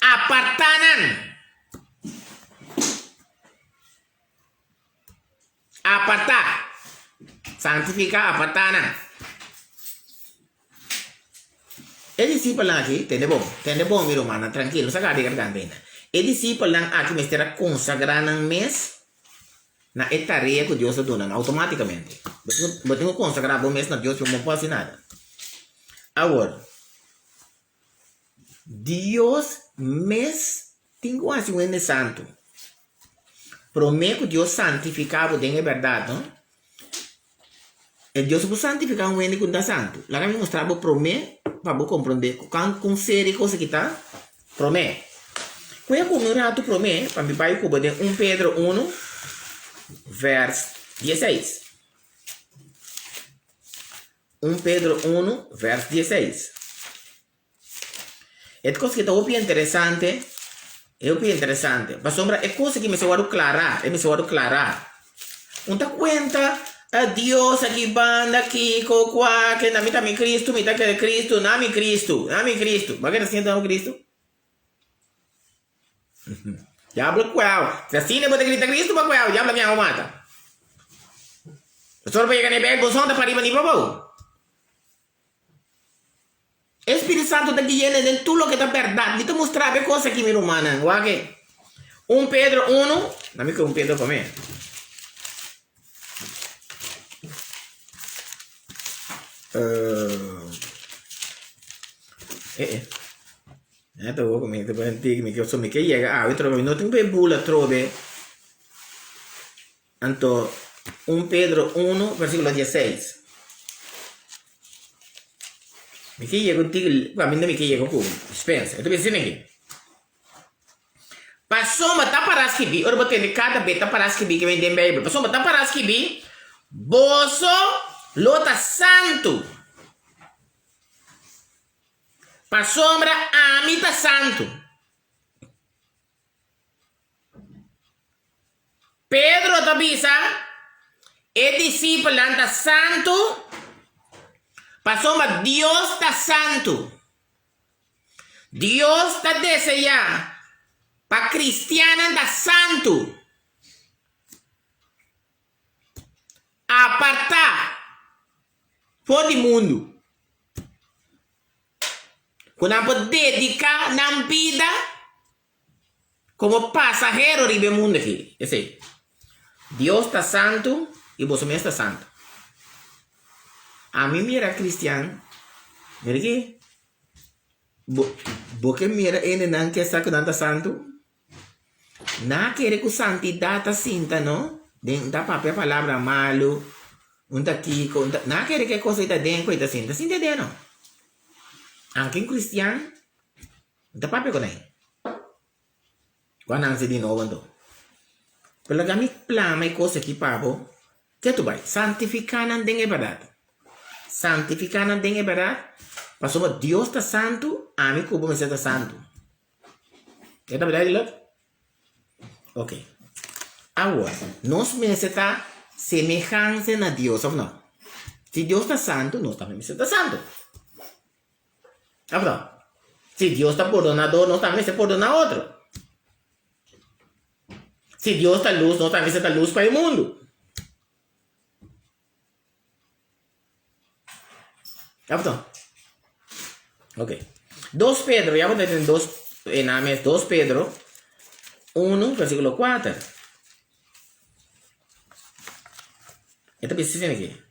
Apartanan. Apartar. Santificar apartanan. E discípulo aqui, tende bom, meu irmão, tranquilo, saca de garganta. E discípulo aqui me estará consagrando um mês na tarefa que Deus dona automaticamente. Eu tenho que consagrar um mês na Deus, eu não posso fazer nada. Agora, Dios mes tengo así un santo. Promete que Dios santificado de verdad, ¿no? El Dios puede santificar un ende con santo. La que me mostraba promete para comprender con serie cosa que está promete. Cuando como un rato promete para mi pai como de 1 Pedro 1 verso 16. 1 Pedro 1 verso 16. É coisa que está bem interessante. Para sombra, é coisa que me se guarda clarar. Não te conta a Deus aqui, banda aqui, cocoa, que na mitad mi Cristo, mitad que de Cristo, na mi Cristo. Vai que assim então Cristo? Diablo qual? Se assim não pode gritar Cristo, mas qual? Diablo minha mata. Só para chegar nem bem, bolsão da pariba nem bobo. Espírito Santo está guiando en todo lo que está verdad. Ni te mostraba cosas aquí, mi hermana. ¿Guaque? 1 Pedro 1. Dame que 1 Pedro para mí. Esto come te puoi dire che insomma che llega io trovo non tempo bula trove anto 1 Pedro 1 versículo 16. Mi che llega contigo, guarda mi che llega con dispensa. Tu pensi neanche. Passou mata para escrever, ora botei cada beta para escrever que vem dentro da Bíblia. Passou mata para escrever, boso lota santo. Passombra amita santo. Pedro tabisa, e discípulo anta santo. Pasó, mas Dios está santo. Dios está deseando para cristiana da santo. Apartar por o mundo. Quando pode dedicar na vida como passageiro do mundo aqui. Esse Deus está santo e você mesmo está santo. A mim mira cristiano, mira aqui. Porque mira ele não quer saber que está santo. Não quer que santidade sinta, não? Dentro da papel palavra malo, aqui, não quer que coisa está dentro e está sinta dentro, não. Anche in cristiano, da papel con lei. Quando anzi di nuovo andò. Quello che mi plama e cose che papo, che tu vai, santificare non dengue badat. Santificare non dengue badat, ma solo Dio sta santo, a me cubo mi sta santo. È da vedere love? Ok. Allora, non sta semejanza a Dio, o no? Se Dio sta santo, non sta mi sta santo. Ahora, si Dios está perdonador, no también se perdona a otro. Si Dios está luz, no también se está luz para el mundo. Ahora, ok. 2 Pedro, ya voy a tener 2 Pedro 1, versículo 4. Esta pieza tiene aquí.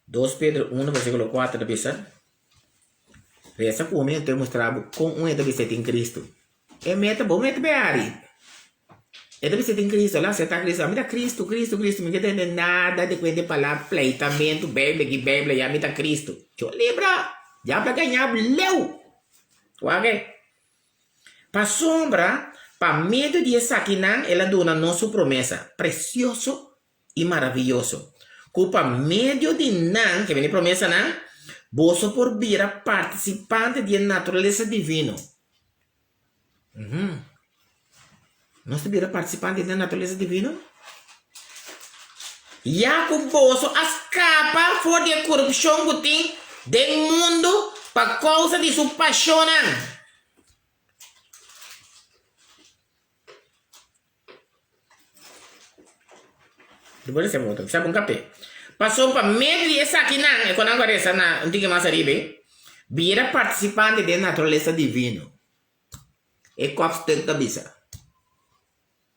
2 Pedro 1, versículo 4 de pieza. Essa comenta eu mostrava com um entrevista em Cristo. É meta bom, meta beari. Entrevista em Cristo, lá você está Cristo, mira Cristo, me entende nada de quando palavra pleitamento, Bíblia, já mita Cristo. Eu lembra, já para ganhar, leu. Ok? Para sombra, para medo de essa aqui não, ela dona nossa promessa, precioso e maravilhoso. Culpa medo de não, que vem promessa não. Você por vira participante da natureza divina. Nós vira participante da natureza divina? Já que você escapa fora da corrupção que tem do mundo por causa de sua paixão. Depois você volta. Sabe um café? Passou para meio de essa aqui, não, quando agora essa na antiga massa ribe, vira participante da natureza divina. É quase da bisa.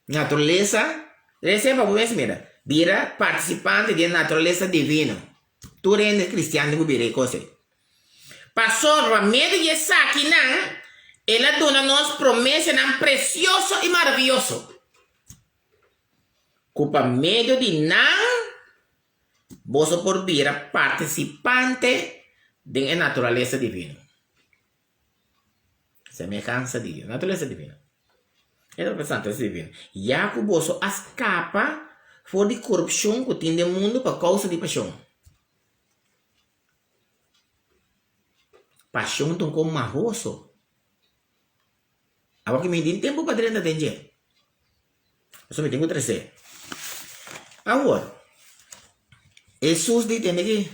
Natureza, receba o mesmo, vira participante da natureza divina. Tu rende cristiano que vira coisa. Passou para meio de essa aqui, não, ela dona nos promessa não precioso e maravilhoso. Culpa meio de não. Você por vir participante da natureza divina. Semelhança de Deus. Natureza divina. É a natureza divina. Já que você escapa fora de corrupção que tem no mundo por causa de paixão. Paixão tem como marroso. Agora que me tem tempo para treinar atender. Eu só me tenho que trazer. Agora. Jesus diz que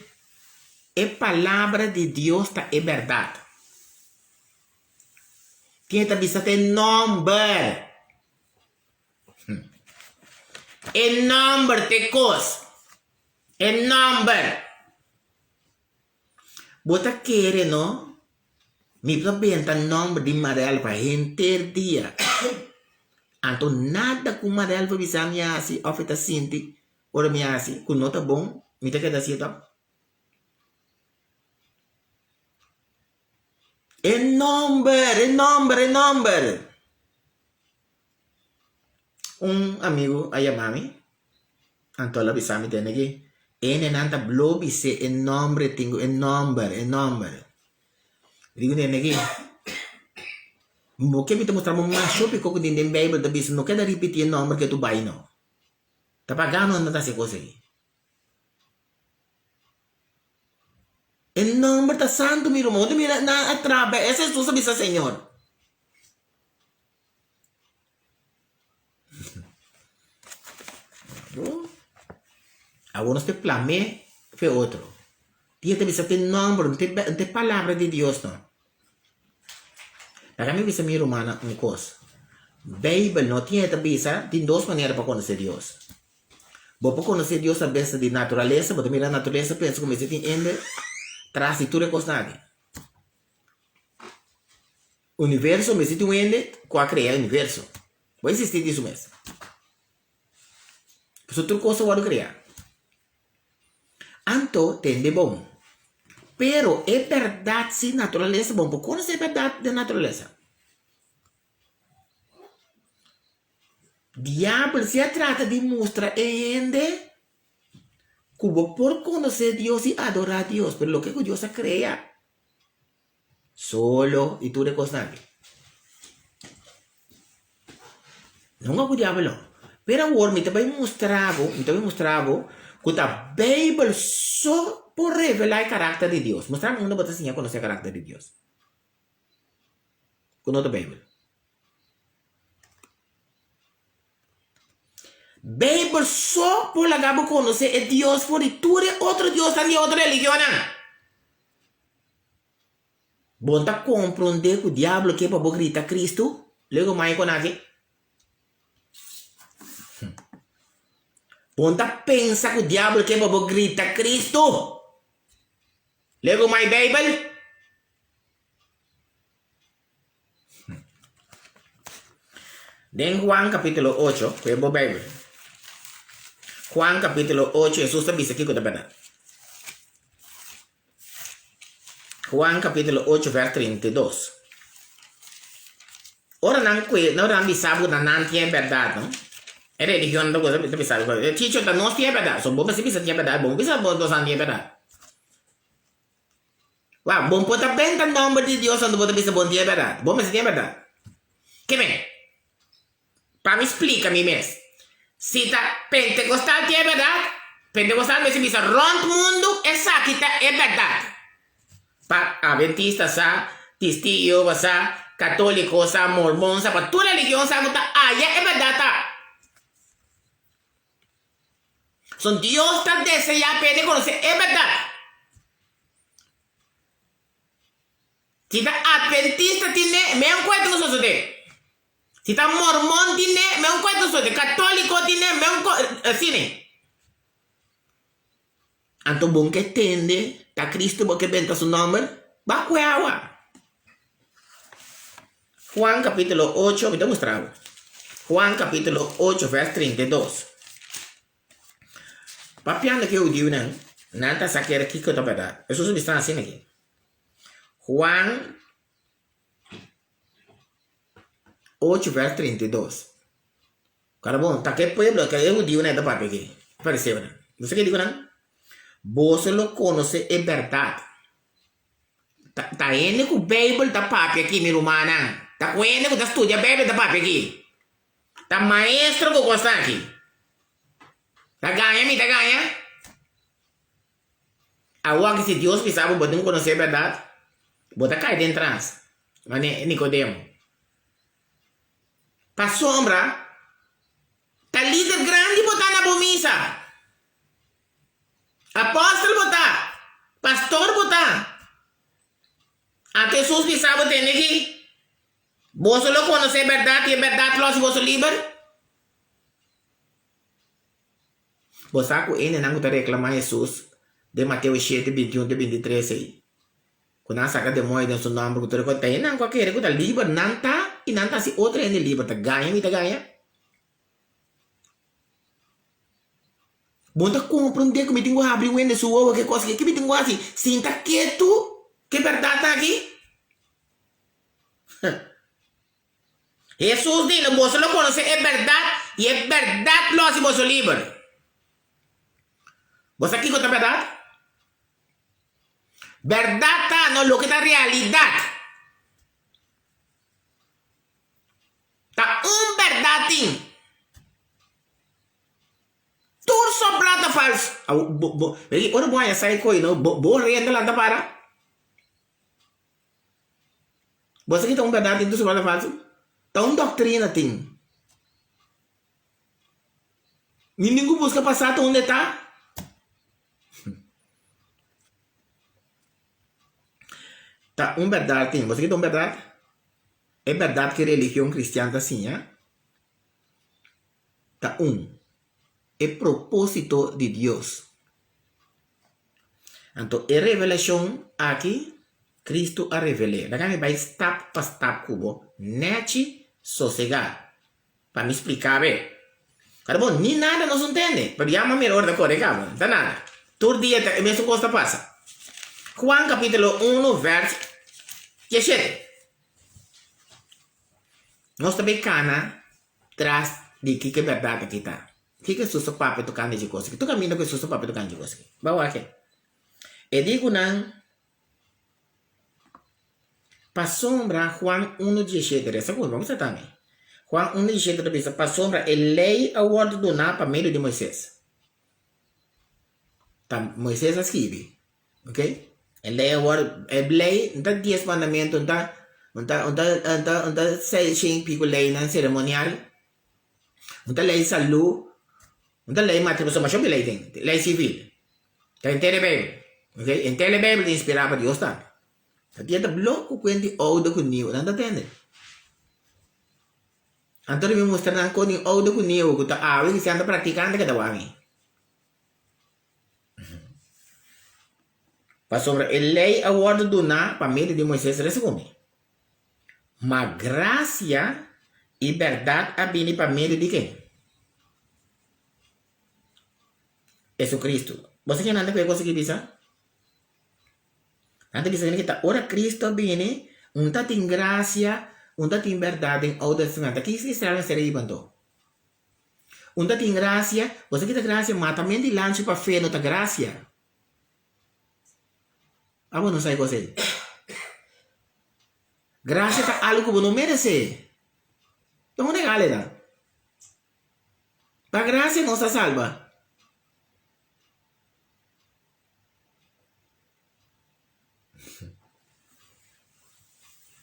a palavra de Deus é verdade. Quem está dizendo é nome. É nome de coisa. É nome. Você quer, não? Me pergunta o nome de Mariel para inteiro dia. Então, nada com Mariel para visar minha assim, oferta sinti, ou minha assim, com nota bom. Mita que assim tá. É nome. Amigo aí mami, Antola bisami tem aqui. Ele nanta blobi se é nome tenho é nome. Digo tem aqui. Mo que me mostrar mo macho pico que tem Bible da bis no que da repetir nome que tu vai não. Tá pagando não tá se coisa aí. En nombre de santo, mi hermano, mira, na atrapa, esa es tu sabisa, Señor. Algunos te plame, fue otro. Dia te bisa te nombre, te palabra de Dios no. La kami bisa mi romana un cosa. Bible no tiene te bisa de dos maneras para conocer Dios. Vos para conocer Dios a veces de naturaleza, porque mira la naturaleza pensa como se tiene tras y tú recostas. Universo me situ ende, qua crea universo. Vai existir isso mesmo. Pues outra coisa vai criar. Anto tem de bom. Pero é verdade se natureza bom. Porque conhecer a verdade da natureza. Diabo se trata de mostrar ende como por conhecer Deus e adorar a Deus. Pero lo que Deus crea. Solo y tú recostas. Não é o diabo. Pero agora me também mostrava que a Bíblia só por revelar o caráter de Deus. Mostrar uma boa assim a conhecer o caráter de Deus. Com outra Bíblia. Bíblia só por lagar conhecer é Deus por tu é outro Deus também outra religião. Bom tá compreender que o diabo quer para gritar Cristo. Logo mais com aqui. Ponta pensa que o diabo quer para gritar Cristo. Lego my Bible. Den Juan capítulo 8, que é a Bible. Juan capítulo 8, Jesus também aqui com a verdade. Juan capítulo 8, verso 32. Ora não bisabo na não tinha verdade, não? É religião da coisa, você sabe. Chicho da nós tinha verdade. Só bom se bisa tinha verdade, bom bisa bom dos tinha verdade. Uau, bom pode bem o nome de Deus, onde pode bisa bom tinha verdade. Bom se tinha verdade. Que bem? Para me explica me mesmo. Se tá pentecostal tinha verdade, pentecostal me se bisa rond mundo, essa aqui tá é verdade. Para adventista sa, testigo sa, católico sa, mormon sa, para toda religião sa, muita é verdade tá. Son Dios está deseando pedir conocer, es verdad. Si está adventista tiene, me encuentro con eso de. Si está mormón tiene, me encuentro con eso de. Católico tiene, me encuentro, así. Anto bom que entende, está Cristo porque venta su nombre, va a agua. Juan capítulo 8, me te mostrado. Juan capítulo 8, verso 32. Papiando que eu digo, não está saqueando aqui que eu estou verdade. Eu sou está assim aqui. Juan 8, verso 32. Cara bom, tá que pueblo que eu digo, da papi aqui. Apareceu, né? Não sei o que digo, não? Você lo conhece, é verdade. Tá indo com o Bible da papi aqui, meu irmão, não? Tá com ele que tá estudia a Bíblia da papi aqui. Tá maestro que gosta aqui. Tá ganha, me tá ganha. Agora que se Deus precisava botar conhecer a verdade, bota cair dentro trans. Mas Nicodemo. Pra sombra, tá líder grande botar na bomissa. Apóstolo botar. Pastor botar. A Jesus precisava ter aqui. Você não conhece a verdade e a verdade lo se você livre. Você sabe que ele não está reclamando Jesus de Mateus 7, 21 e 23 aí. Quando a saca de moeda em seu nome, você reconta, ele não qualquer coisa livre, não está, e não está se outra ainda livre, tá ganha, me tá ganha. Bom, tá compreender que me tenho que abrir o ende sua, que coisa que me tenho que assim, sinta quieto, que verdade tá aqui. Jesus diz, você não conhece, é verdade, e é verdade, lo se você livre. Você aqui conta a verdade? Verdade tá no lo que tá realidade. Tá verdade. Tudo só plata falso. Ora boa essa aí coi não, bo renda lá da para. Você que tá verdade tudo só plata falso. Tá doutrina tem. Ninguém busca passar onde tá. Tá verdade tem. Você quer verdade? É verdade que a religião cristã tá assim, é? Tá é propósito de Deus. Então, a revelação aqui, Cristo a revelou. Daqui vai step para step cubo, nete sossegar. Para me explicar bem. Cara, bom, nem nada nos entende. Para chamar melhor da cor, não tá nada. Todo dia, a mesma coisa passa. Juan capítulo 1, verso 17. Nós também cana, traz de que é verdade aqui tá. Que é susto papo tocando de coisa. Tu caminha com susto papo tocando de coisa. Bawa aqui. E digo não, para sombra Juan 1:17, essa coisa, vamos também. Juan 1:17 diz, para sombra, a lei a ordem do na para meio de Moisés. Tá, Moisés escreve, ok? A lei a ordem, a lei, não tá 10 mandamentos, não tá 6 pico lei na cerimonial, não tá lei saúde, não tá lei matrimonio, mas só lei tem, lei civil. Tá entendendo bem? Okay? Entende bem para inspirar para Deus tá? Dia da bloco quando oudo com niu, não entende? Então ele me mostra com ni oudo com niu, que tá que se anda praticando que tá wami. Para sobre a lei a ordem do na para meio de Moisés responde. Mas graça e verdade a bini para meio de quem? Jesus Cristo. Você que não tem coisa que diz? Nanti bisa ini kita ora Cristo bini, unta ting gracia, unta ting verdade em outra semana. Que isso será ser ibanto. Unta ting gracia, você kita gracia mata mente lanche para fé nota gracia. Amo não sai coisa. Gracia tá algo que não merece. Então não é galera. A gracia não se salva.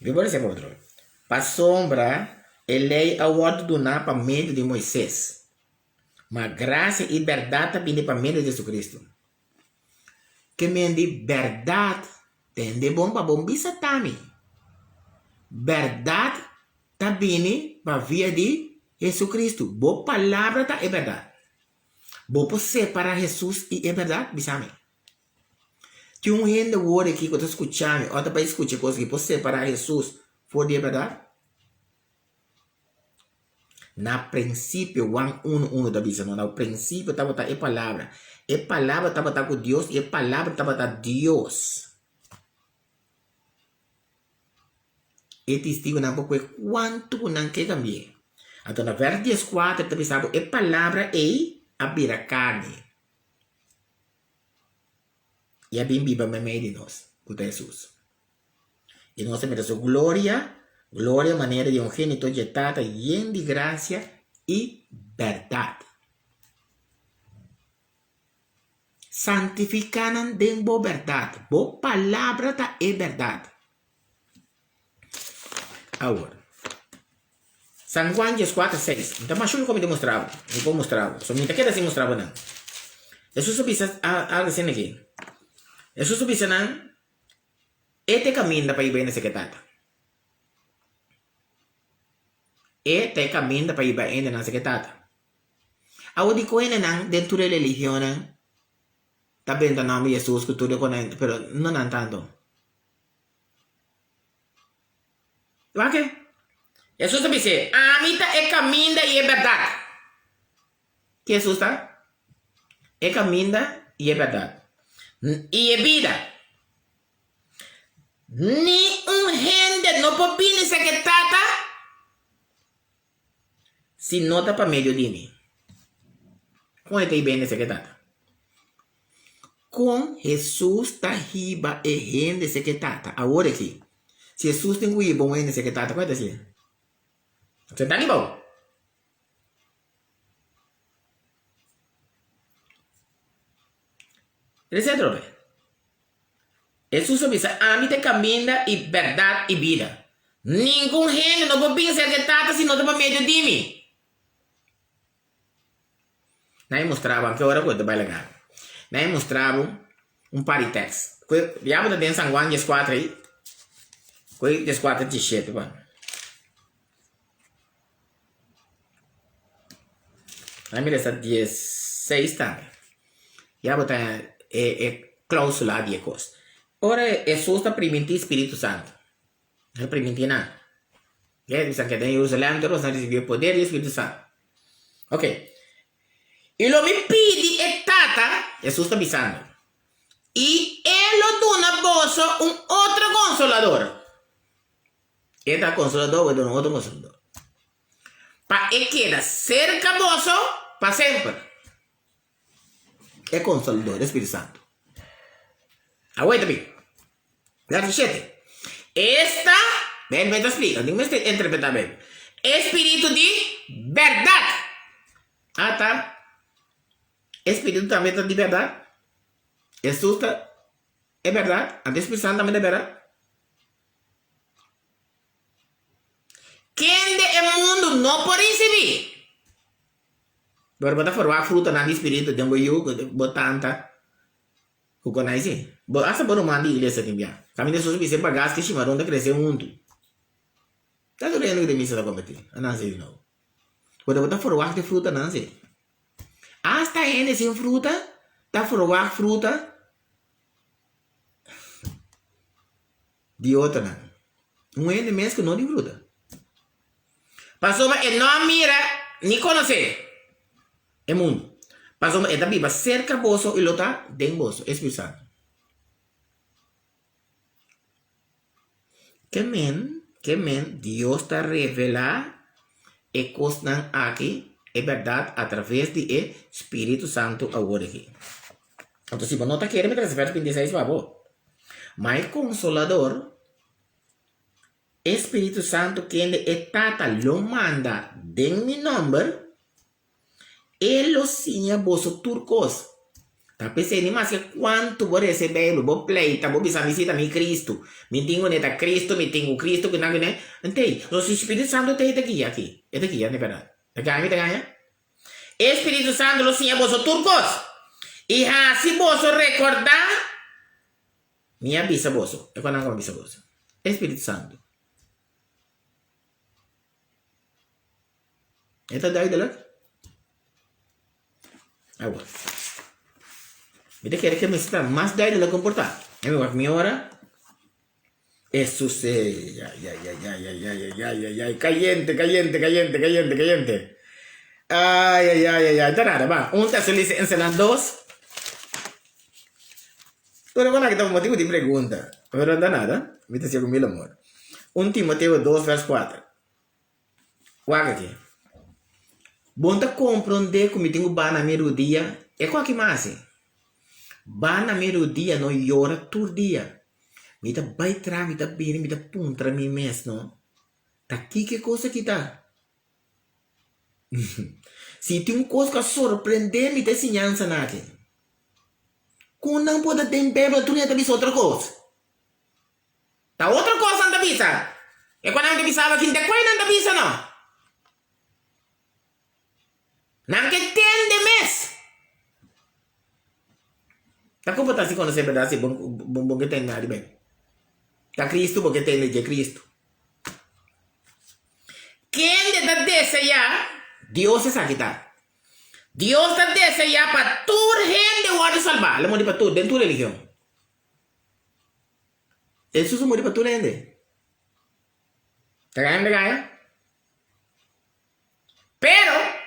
Vou dizer para outro. Para sombra, a lei a ordem do na para meio de Moisés. Mas graça e verdade também para meio de Jesus Cristo. Que mende verdade tem de bom para bom bisa também. Verdade também para via de Jesus Cristo. Boa palavra tá é verdade. Boa separar Jesus e é verdade, bisa me. Tinha gente word aqui que eu estou escutando, outra para escutar coisas que pode separar Jesus for de verdade. Na princípio, Juan 1:1 da Bíblia, no princípio estava a palavra. A palavra estava com Deus e a palavra estava com Deus. E testigo não porque quanto não quer cambiar. Então, na verso 14, também sabe, a palavra é a carne. E a bem viva meio de nós, por Jesus. E nós temos a glória, maneira de unigênito jetada, lleno de graça e verdade. Santificando de boa verdade. Boa palavra da é verdade. Agora, San Juan 4:6. Então, mas eu como demonstrava. Eu vou mostrar. Só me queda assim mostrava não. Jesus subisse a dizer aqui. Jesus subisse não. Este caminho para ir bem nessa quetata. Este caminho para ir bem nessa quetata. Ao de coisa não dentro da religião não. Tá bem o nome de Jesus que tudo conhece, pero não é tanto. Ok? Jesus disse, a mim é caminho e é verdade. Que Jesus está? É caminho e é verdade. E é vida. Ni gente não pode vir nessa quetata se nota para meio de mim. Como está bem nessa quetata? Com Jesus está riba e gente nessa quetata. Agora aqui. Se Jesus tem que ir bom nessa quetata, qual é assim? Você está ali bom? Etc. Jesus disse, a mim te caminho e verdade e vida. Nenhum gente não pode pensar que trata se não está para meio de mim. Nós mostrava que hora coisa vai legal. Nós mostrava par de textos. Já vou dar em San Juan 4 aí. Coi 4 17, pa. Aí me resta 16 também. Já botar cláusula de coisa. Ora, é só está permitindo Espírito Santo. Não permite nada. Dizem que em Jerusalém, todos não receberam o poder do Espírito Santo. Ok. E lo me pede e tata, Jesus está avisando. E ele dona bolso outro consolador. Este consolador vai dar outro consolador. Para ele queda cerca bolso para sempre. É consolador, é Espírito Santo. Aguenta bem. Verso 7. Esta, bem, te explica, não me interpretar bem. Espírito de verdade. Ah, tá. Espírito também está de verdade. Jesus é verdade. A Espírito Santo também é verdade. Quem do mundo não pode receber. Agora, botar fora a fruta na Espírito, tem botar tanta. O que não é assim? Asa por uma igreja também. Kami Jesus bisa bagas que chimarrão da crescer muito. Tá doendo que missa da competir. Não sei não. Quando botar fora de fruta não sei. Hasta ainda sem fruta, tá fora fruta. De outra não. Um ende mesmo que não de fruta. Passou e não mira nem conhecer. É mundo. Passou e também cerca bolso e lota dentro bolso. Espírito Santo. Que men, Dios está revelando e costan aqui é verdade através de Espírito Santo agora aqui. Então, se você não está querendo, me verso 26, babo. Mas consolador, Espírito Santo, quem é tata, lo manda de mi nombre, ele lo sinha bolso turcos. Tá pensando mais que quanto vou receber, vou pleita, vou bisa visita mi Cristo. Me tenho neta Cristo, me tenho Cristo, que não é? Entende? O Espírito Santo tem aqui. É daqui, não é verdade? Tá ganha? Espírito Santo lo sinha bolso turcos. E se bolso recordar, minha bisa bolso. É quando não bisa bolso. Espírito Santo. Esta daí dela? Agora. Mira que me está más de la comportar. Mi hora. Eso se. Ya. Caliente. Ay. Está nada, va. Un tazo licencia en las dos. Pero bueno, aquí tengo un motivo de pregunta. Pero anda nada. Viste si con mil amor. 1 Timoteo 2, verso 4. Guarda aqui. Bom tá compreender como tenho ba na melodia. É qual que mais? Ba na melodia não llora todo dia. Me dá baitra, me dá bem, me dá puntra me mesmo. Tá aqui que coisa que tá. Se tem uma coisa que surpreender, me dá ensinança nada. Quando não pode ter bebê, tu não tem outra coisa. Tá outra coisa não avisa. É quando não avisava que não tem coisa não avisa não. Não que entende mesmo. Tá como tá se conhecer verdade, bom que tem nada bem. Tá Cristo porque tem de Cristo. Quem te deseja, Deus é aqui tá. Deus te deseja para toda gente pode salvar. Ele morre para tudo, dentro da religião. Jesus morre para toda gente. Tá ganhando? Pero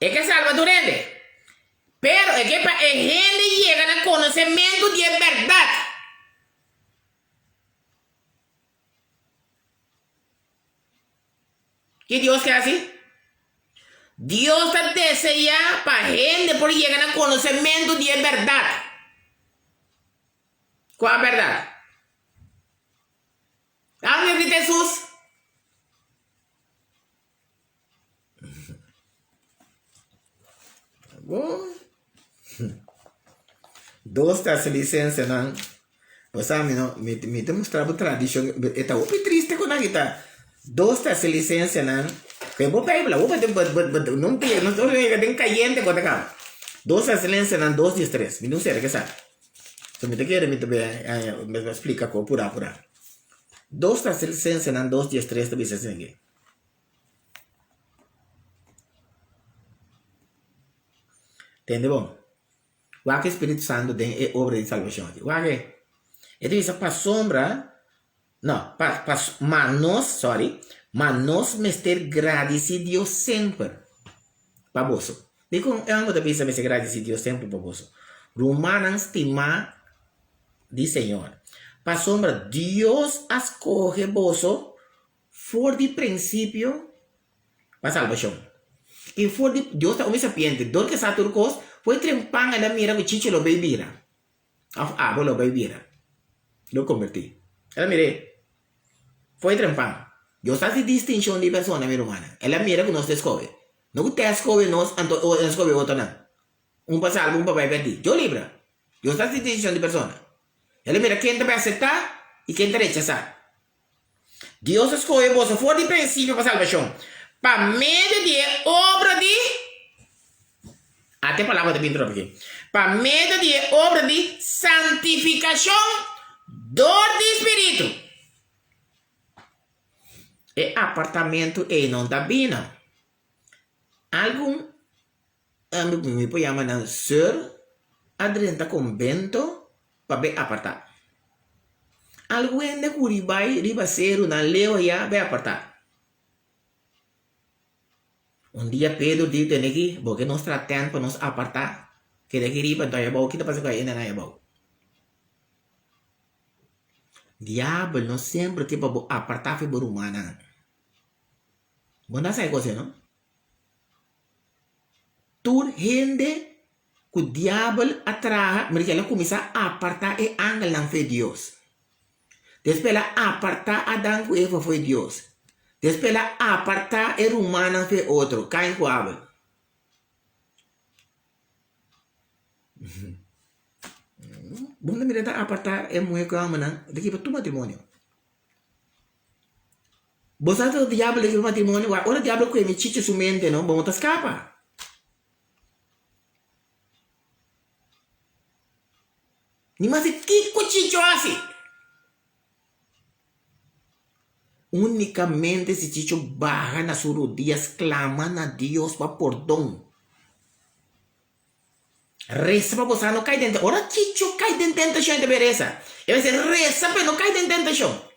é que salva tu gente. Pero é que para a gente chegar a conhecimento de verdade. Que Deus quer assim? Deus te deseja para a gente por chegar a conhecimento de verdade. Qual a verdade? Aonde de Jesus? Bom. Dos das licenças não. Você me demonstrava tradição. Está muito triste quando aqui tá. Dos das licenças não. Que vou pegar, não tem caliente quando acaba. Dos das licenças não, 2 dias 3. Me não sei o que sabe. Se me te quer me explica como pura. 2 Tessalonicenses 2:13 dice assim. Entende bom? O que o Espírito Santo tem é obra de salvação. O que? Ele diz para sombra, não, mas nós me ter agradecidos sempre. Para você. Digo, eu amo também me ser agradecido sempre para você. Romanos estima de Senhor. Para sombra, Deus escolhe você for de princípio para salvação. E for de Deus está um sapiente. Dor que está tudo coisa, foi trempang ela mira que chicho lo beibira. Ah, lo beibira. Lo converti. Ela mire. Foi trempang. Deus está de distinção de pessoa na minha humana. Ela mira que nós descobre. Não te descobre nós, ou descobre outro não. Um para salvo, um para vai perder. Eu libra. Deus está de distinção de pessoa. Ela mira quem te vai aceitar e quem te rechazar. Deus escolhe você for de princípio para salvação. Para meio de obra de... Até palavra de pintura aqui. Para meio de obra de santificação do Espírito. E apartamento e não está bem. Algum... me pode chamar na Sir Adrenta Convento para bem apartar. Algo ainda curibai ribaceiro na leu já bem apartar. Dia Pedro disse que porque nós tratamos para nos apartar, que daqui riba então é bom, que tá passando aí não é bom. Diabo não sempre que para apartar figura humana. Bom, não sai coisa não? Tudo gente que o diabo atrai, mas ela começa a apartar e angel não foi Deus. Depois ela apartar Adão que Eva foi Deus. Depois ela apartar e humana foi outro, Caim com Abel. Bom, na verdade apartar é mulher com a mana, daqui para tu matrimônio. Você sabe o diabo daqui para matrimônio, agora o diabo que me chicha sua mente, não, vamos escapar. Mas que cochicho assim? Unicamente se chicho baja na sus rodillas, claman a Dios para perdón. Reza para você não cair dentro. Ora chicho cai dentro da tentação de beleza. E você reza para não cair dentro da tentação.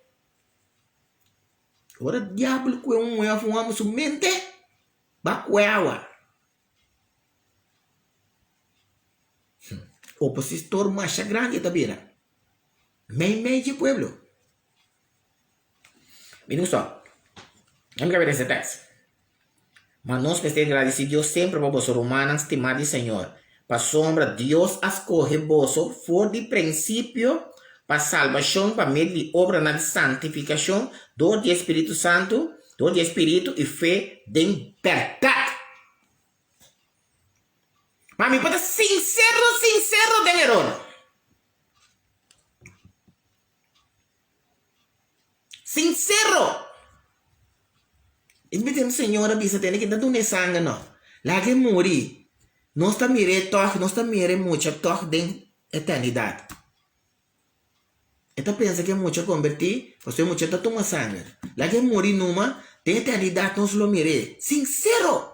Ora diabo que é fumamos sua mente, bacueawa. Opositor mais grande da vida. Meio de pueblo. Miren só. Vamos ver esse texto. Mas nós estamos agradecidos sempre por vós, romanos, estimados Senhor. Para sombra, Deus escolhe vós, for de princípio, para salvação, para meio de obra na santificação, dor de Espírito Santo, dor de Espírito e fé de verdade. Mas me pode sincero de erro. Sincero. Invitando senhora bisa tem que dar um sangue não. Lá que morri. Nós está mire muito toque de eternidade. Então pensa que é muito convertir, você muito está tomando sangue. Lá que morri numa de eternidade nós lo mire. Sincero.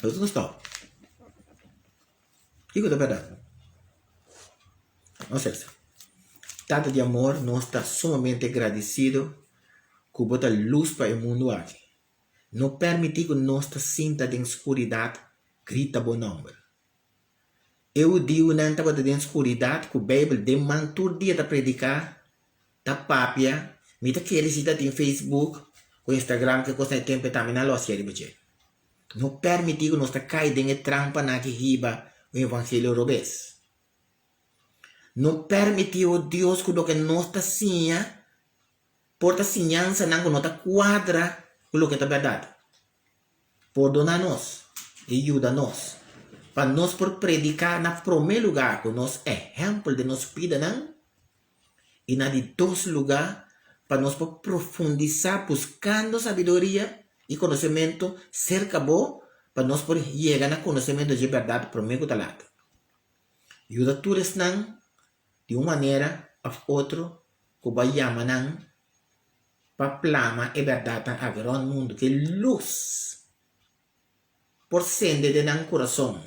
Isso não está. Digo da verdade. Ou seja, tanto de amor, nós estamos sumamente agradecidos que bota luz para o mundo aqui. Não permite que nós sinta de escuridade, grita bom nome. Eu digo não estava de escuridade, que a Bíblia demanda todo dia de predicar, da papia, me da querer citar em Facebook, o Instagram, que custa tempo também na loja de você. Não permite que nós caia em trampa na que riba o Evangelho robês. Não permitiu Deus que nós sinha, porta sinhança não que nós quadra com o que é verdade. Perdona-nos e ajuda-nos. Para nós por predicar na primeiro lugar, com nós exemplo de nós vida não? E na de dois lugar, para nós por profundizar, buscando sabedoria e conhecimento cerca bom, para nós por chegar no conhecimento de verdade primeiro da lado. Ayuda todos nan de uma maneira ou outra, que vai chamar nan para plama e verdade a ver no mundo que luz por sende de nan coração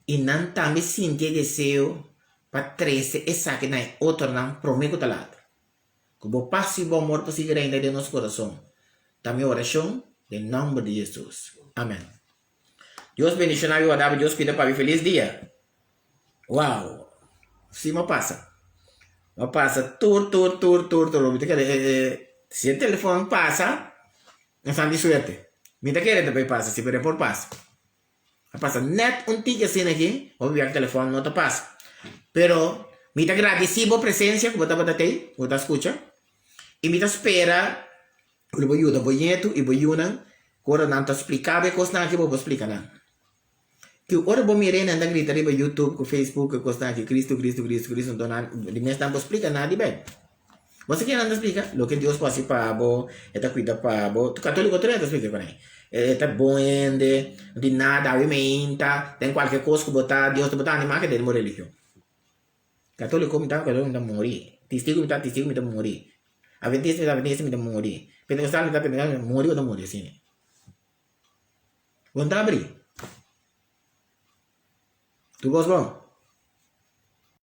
e nan também sentir desejo para trece e saque na outro nan prometo talado que o passe bom amor para seguir ainda de nosso coração também oração em nome de Jesus amém. Deus bendiga a vida, Deus cuida para feliz dia. Uau, sim, me passa tur. Se o telefone passa, não sabe de suerte. Me da querendo também passa, se por passa. Passa net ticket assim aqui, ou o telefone não te passa. Pero, me da agradecido a presença que você aí, você escuta. E me da espera, eu vou ajudar, vou ir e vou ajudar, quando não te explicar, é coisa que eu vou explicar. Que ora bom me rena anda gritar no YouTube, no Facebook, que coisa que Cristo, então de mês não explica nada bem. Você quer não explica? Lo que Deus pode para você, está cuida para você. Tu católico também explica para ele. Está bom de nada, alimenta, tem qualquer coisa que botar, Deus te botar animar que dele morrer religião. Católico me tá morrer. Testigo me tá morrer. Adventista me tá morrer. Pentecostal me tá morrer ou não morrer assim. Vamos abrir. Tu gosta bom?